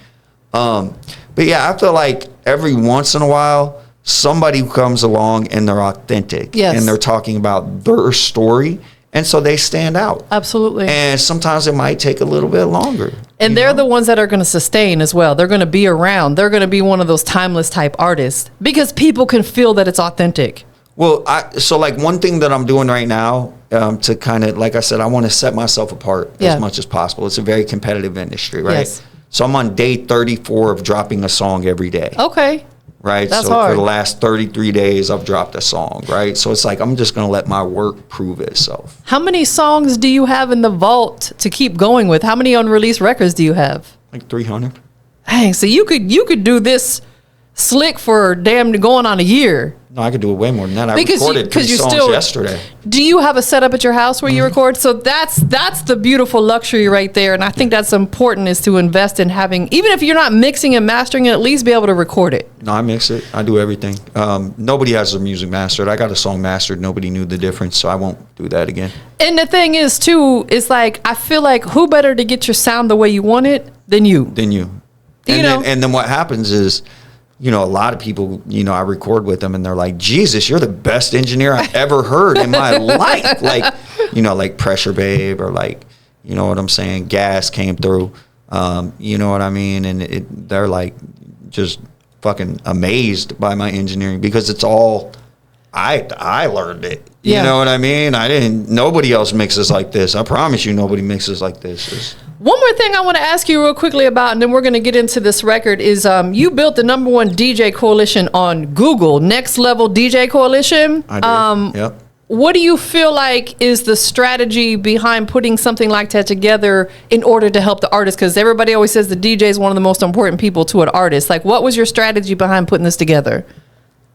But yeah, I feel like every once in a while, somebody comes along and they're authentic. Yes. And they're talking about their story. And so they stand out. Absolutely. And sometimes it might take a little bit longer. And they're the ones that are going to sustain as well. They're going to be around. They're going to be one of those timeless type artists because people can feel that it's authentic. Well, so one thing that I'm doing right now to kind of, like I said, I want to set myself apart as much as possible. It's a very competitive industry, right? Yes. So I'm on day 34 of dropping a song every day. Okay. right? That's so hard. for the last 33 days, I've dropped a song, right? So it's like, I'm just going to let my work prove itself. How many songs do you have in the vault to keep going with? How many unreleased records do you have? Like 300. Dang, so you could do this slick for damn going on a year. No, I could do it way more than that. I Because recorded 3 you songs still yesterday. Do you have a setup at your house where you record? So that's the beautiful luxury right there, and I think that's important, is to invest in having, even if you're not mixing and mastering it, at least be able to record it. No, I mix it. I do everything. Nobody has their music mastered. I got a song mastered. Nobody knew the difference, so I won't do that again. And the thing is, too, is like, I feel like who better to get your sound the way you want it than you? And then what happens is, a lot of people, I record with them and they're like, Jesus, you're the best engineer I've ever heard in my life. Like, like Pressure Babe, or like, you know what I'm saying? Gas came through. You know what I mean? And they're like just fucking amazed by my engineering, because it's all, I learned it. You know what I mean? Nobody else mixes like this. I promise you, nobody mixes like this. One more thing I want to ask you real quickly about, and then we're going to get into this record, is you built the #1 DJ coalition on Google, Next Level DJ Coalition. I did. Yep. What do you feel like is the strategy behind putting something like that together in order to help the artist? Because everybody always says the DJ is one of the most important people to an artist. Like, what was your strategy behind putting this together?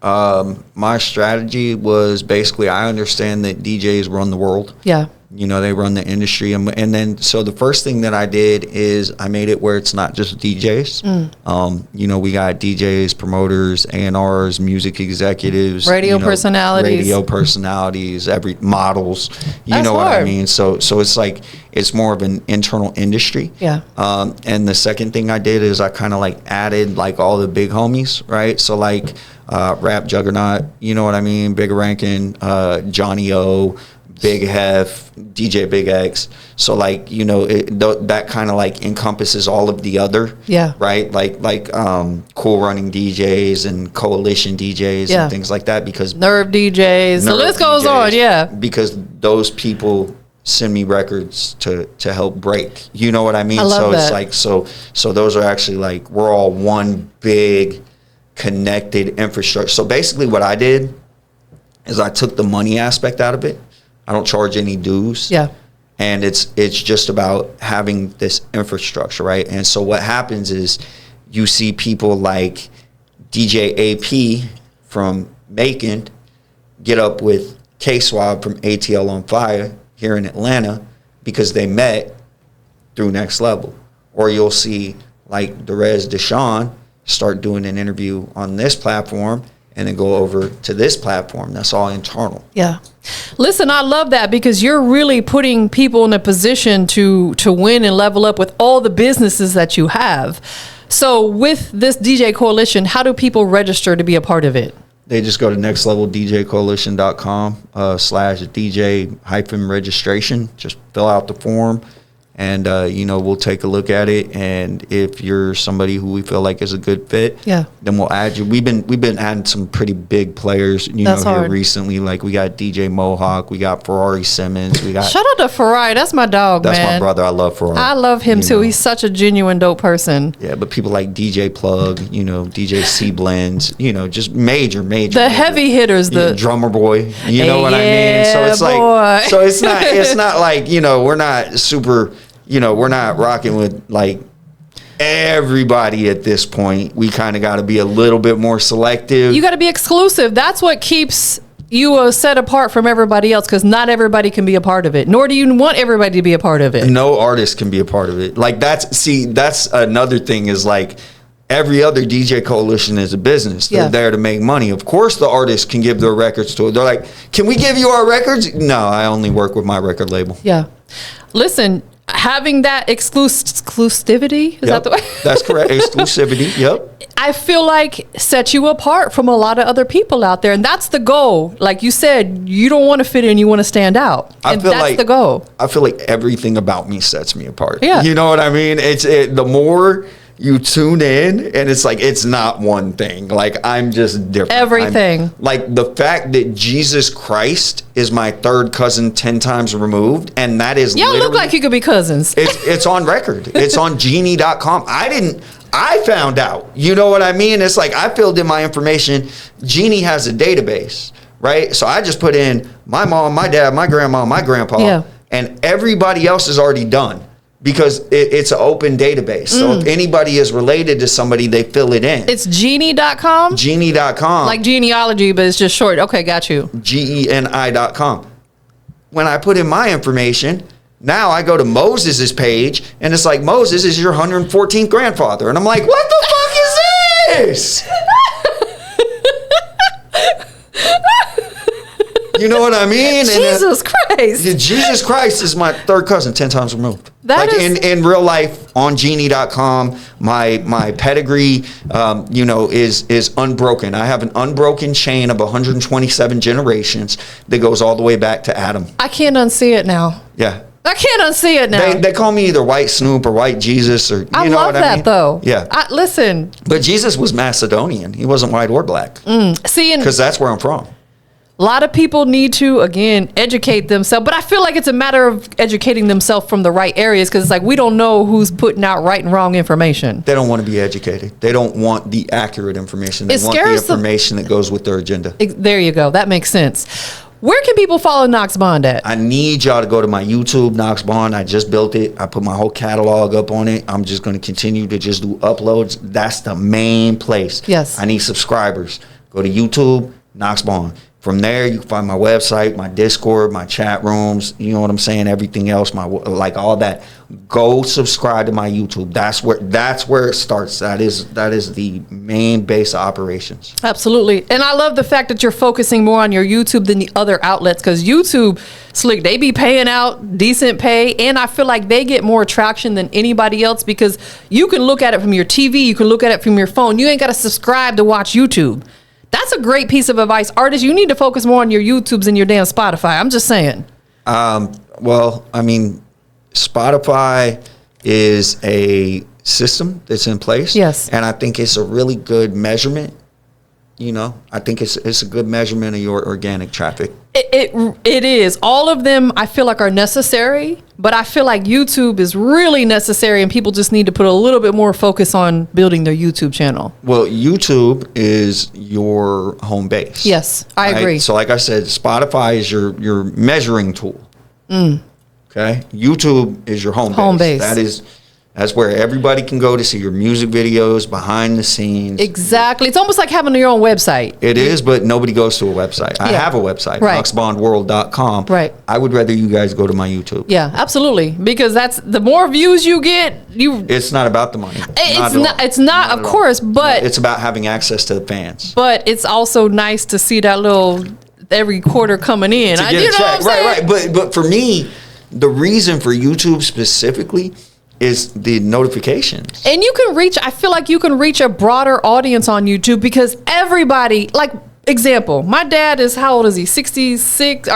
My strategy was basically, I understand that DJs run the world. Yeah. They run the industry. And then, so the first thing that I did is I made it where it's not just DJs. We got DJs, promoters, A&Rs, music executives. Radio personalities, models. You know what I mean? So it's like, it's more of an internal industry. Yeah. And the second thing I did is I kind of like added like all the big homies, right? So like Rap Juggernaut, you know what I mean? Big Rankin, Johnny O, Big Hef, DJ Big X. So like, that kind of like encompasses all of the other, right? Like Cool Running DJs and Coalition DJs and things like that, because Nerve DJs. The list goes on, because those people send me records to help break. You know what I mean? I love that. It's like, so those are actually like, we're all one big connected infrastructure. So basically what I did is I took the money aspect out of it. I don't charge any dues. Yeah. And it's just about having this infrastructure, right? And so what happens is you see people like DJ AP from Macon get up with K-Swab from ATL on Fire here in Atlanta because they met through Next Level. Or you'll see like Derez Deshawn start doing an interview on this platform and then go over to this platform. That's all internal. Yeah. Listen, I love that, because you're really putting people in a position to win and level up with all the businesses that you have. So with this DJ Coalition, how do people register to be a part of it? They just go to nextleveldjcoalition.com/DJ-registration. Just fill out the form. And, we'll take a look at it. And if you're somebody who we feel like is a good fit, then we'll add you. We've been adding some pretty big players, here recently. Like we got DJ Mohawk, we got Ferrari Simmons, we got. Shout out to Ferrari. That's my dog, man. That's my brother. I love Ferrari. I love him too. He's such a genuine dope person. Yeah, but people like DJ Plug, DJ C Blends, just major. The heavy hitters, the Drummer Boy. You know what I mean? So it's like, so it's not like we're not super. We're not rocking with like everybody at this point. We kind of got to be a little bit more selective. You got to be exclusive. That's what keeps you set apart from everybody else, because not everybody can be a part of it, nor do you want everybody to be a part of it. No artist can be a part of it. Like that's another thing, is like every other DJ coalition is a business. They're there to make money. Of course the artists can give their records to it. They're like, can we give you our records? No, I only work with my record label. Yeah. Listen, having that exclusivity, is that the way? That's correct. Exclusivity. Yep. I feel like set you apart from a lot of other people out there, and that's the goal. Like you said, you don't want to fit in, you want to stand out, and that's the goal. I feel like everything about me sets me apart. Yeah. You know what I mean? The more you tune in, and it's like, it's not one thing. Like, I'm just different. Everything. Like the fact that Jesus Christ is my third cousin 10 times removed, and that is y'all look like you could be cousins. It's on record. It's on genie.com. I I found out. You know what I mean? It's like I filled in my information. Genie has a database, right? So I just put in my mom, my dad, my grandma, my grandpa, and everybody else is already done because it's an open database. So if anybody is related to somebody, they fill it in. It's genie.com? Genie.com. Like genealogy, but it's just short. Okay, got you. GENI.com. When I put in my information, now I go to Moses's page, and it's like, Moses is your 114th grandfather. And I'm like, what the fuck is this? You know what I mean? Jesus Christ. Jesus Christ is my third cousin, 10 times removed. That is... in real life, on Genie.com, my pedigree, is unbroken. I have an unbroken chain of 127 generations that goes all the way back to Adam. I can't unsee it now. Yeah. I can't unsee it now. They call me either White Snoop or White Jesus, or I love that though. Yeah. Listen. But Jesus was Macedonian. He wasn't white or black. See, because that's where I'm from. A lot of people need to, again, educate themselves. But I feel like it's a matter of educating themselves from the right areas, because it's like we don't know who's putting out right and wrong information. They don't want to be educated. They don't want the accurate information. They want the information that goes with their agenda. There you go. That makes sense. Where can people follow NoxBond at? I need y'all to go to my YouTube, NoxBond. I just built it. I put my whole catalog up on it. I'm just going to continue to just do uploads. That's the main place. Yes. I need subscribers. Go to YouTube, NoxBond. From there, you can find my website, my Discord, my chat rooms, you know what I'm saying, everything else, all that. Go subscribe to my YouTube. That's where it starts. That is the main base of operations. Absolutely. And I love the fact that you're focusing more on your YouTube than the other outlets, because YouTube, slick, they be paying out decent pay, and I feel like they get more traction than anybody else, because you can look at it from your TV, you can look at it from your phone. You ain't got to subscribe to watch YouTube. That's a great piece of advice. Artists, you need to focus more on your YouTubes and your damn Spotify. I'm just saying. Well, I mean, Spotify is a system that's in place. Yes. And I think it's a really good measurement. You know, I think it's a good measurement of your organic traffic. It is. All of them, I feel like, are necessary, but I feel like YouTube is really necessary, and people just need to put a little bit more focus on building their YouTube channel. Well, YouTube is your home base. Yes, I agree. So like I said, Spotify is your measuring tool. Okay? YouTube is your home base. That's where everybody can go to see your music videos, behind the scenes. Exactly. It's almost like having your own website. It is, but nobody goes to a website. I have a website, right. NoxBondWorld.com. Right. I would rather you guys go to my YouTube. Yeah, absolutely. Because that's the more views you get, It's not about the money. It's not, of course, but it's about having access to the fans. But it's also nice to see that little every quarter coming in. To get a check. Right. But for me, the reason for YouTube specifically is the notifications. And I feel like you can reach a broader audience on YouTube, because everybody, like, example, my dad is, how old is he? 76?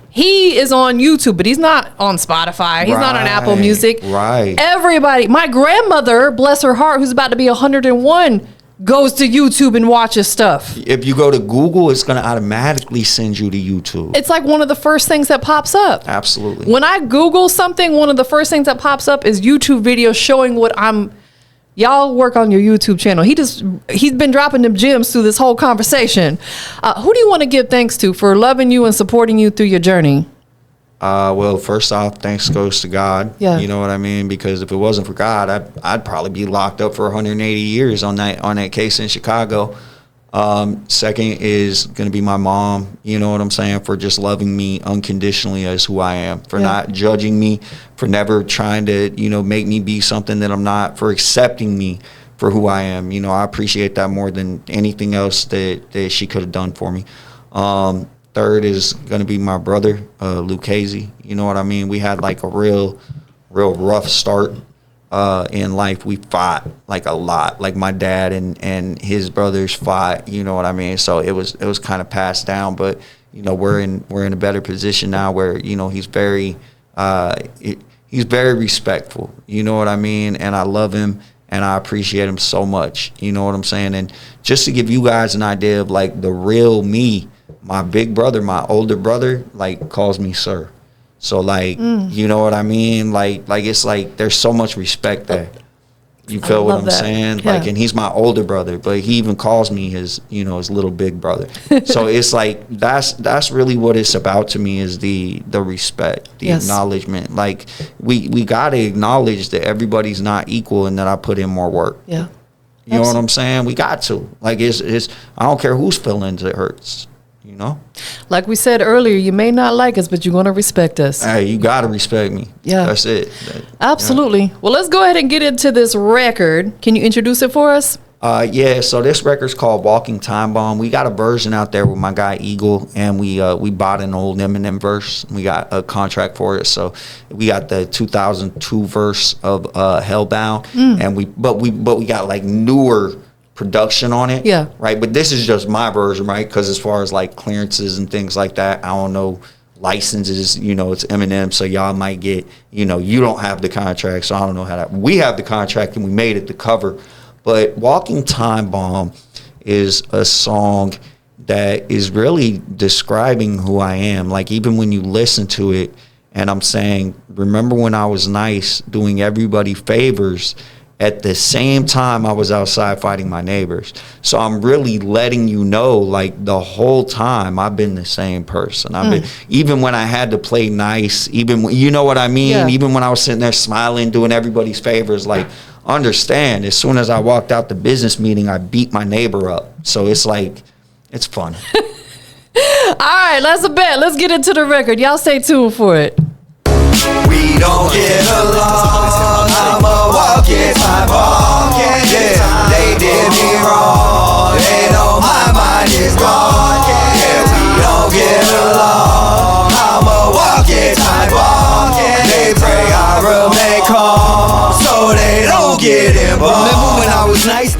He is on YouTube, but he's not on Spotify. He's not on Apple Music. Right. Everybody, my grandmother, bless her heart, who's about to be 101, goes to YouTube and watches stuff. If you go to Google, it's going to automatically send you to YouTube. It's like one of the first things that pops up. Absolutely. When I Google something, one of the first things that pops up is YouTube videos showing what y'all work on your YouTube channel. He's been dropping them gems through this whole conversation. Who do you want to give thanks to for loving you and supporting you through your journey? Well, first off, thanks goes to God. Yeah. You know what I mean? Because if it wasn't for God, I'd probably be locked up for 180 years on that case in Chicago. Second is going to be my mom, you know what I'm saying, for just loving me unconditionally as who I am, for not judging me, for never trying to, make me be something that I'm not, for accepting me for who I am. I appreciate that more than anything else that she could have done for me. Third is going to be my brother, Lucchese. You know what I mean? We had like a real rough start in life. We fought like a lot. Like my dad and his brothers fought. You know what I mean? So it was kind of passed down. But we're in a better position now where he's very respectful. You know what I mean? And I love him and I appreciate him so much. You know what I'm saying? And just to give you guys an idea of like the real me. My big brother, my older brother, like calls me sir. So like, you know what I mean? Like it's like there's so much respect there. You feel what I'm saying? Yeah. Like, and he's my older brother, but he even calls me his, you know, his little big brother. So it's like that's really what it's about to me, is the respect, the acknowledgement. Like we gotta acknowledge that everybody's not equal and that I put in more work. Yeah. You know what I'm saying? We got to. Like it's I don't care whose feelings it hurts. You know? Like we said earlier, you may not like us, but you're going to respect us. Hey, you got to respect me. Yeah. That's it. Absolutely. Yeah. Well, let's go ahead and get into this record. Can you introduce it for us? Yeah, so this record's called Walking Time Bomb. We got a version out there with my guy Eagle, and we bought an old Eminem verse. We got a contract for it, so we got the 2002 verse of Hellbound, and we got like newer production on it. Yeah. Right, but this is just my version, right? Because as far as like clearances and things like that, I don't know licenses. You know, it's Eminem, so y'all might get. You know, you don't have the contract, so I don't know how that. We have the contract, and we made it the cover. But Walking Time Bomb is a song that is really describing who I am. Like, even when you listen to it, and I'm saying, remember when I was nice, doing everybody favors, at the same time I was outside fighting my neighbors. So I'm really letting you know, like, the whole time I've been the same person. I've been, even when I had to play nice, even when, you know what I mean? Yeah. Even when I was sitting there smiling, doing everybody's favors, like, understand, as soon as I walked out the business meeting, I beat my neighbor up. So it's like, it's fun. All right, that's a bet. Let's get into the record. Y'all stay tuned for it. We don't get along. I'm a walking time bomb. Yeah, they did me wrong. They know my mind is gone. Yeah, we don't get along. I'm a walking time bomb. They pray I remain calm, so they don't get involved. Remember when I was nice?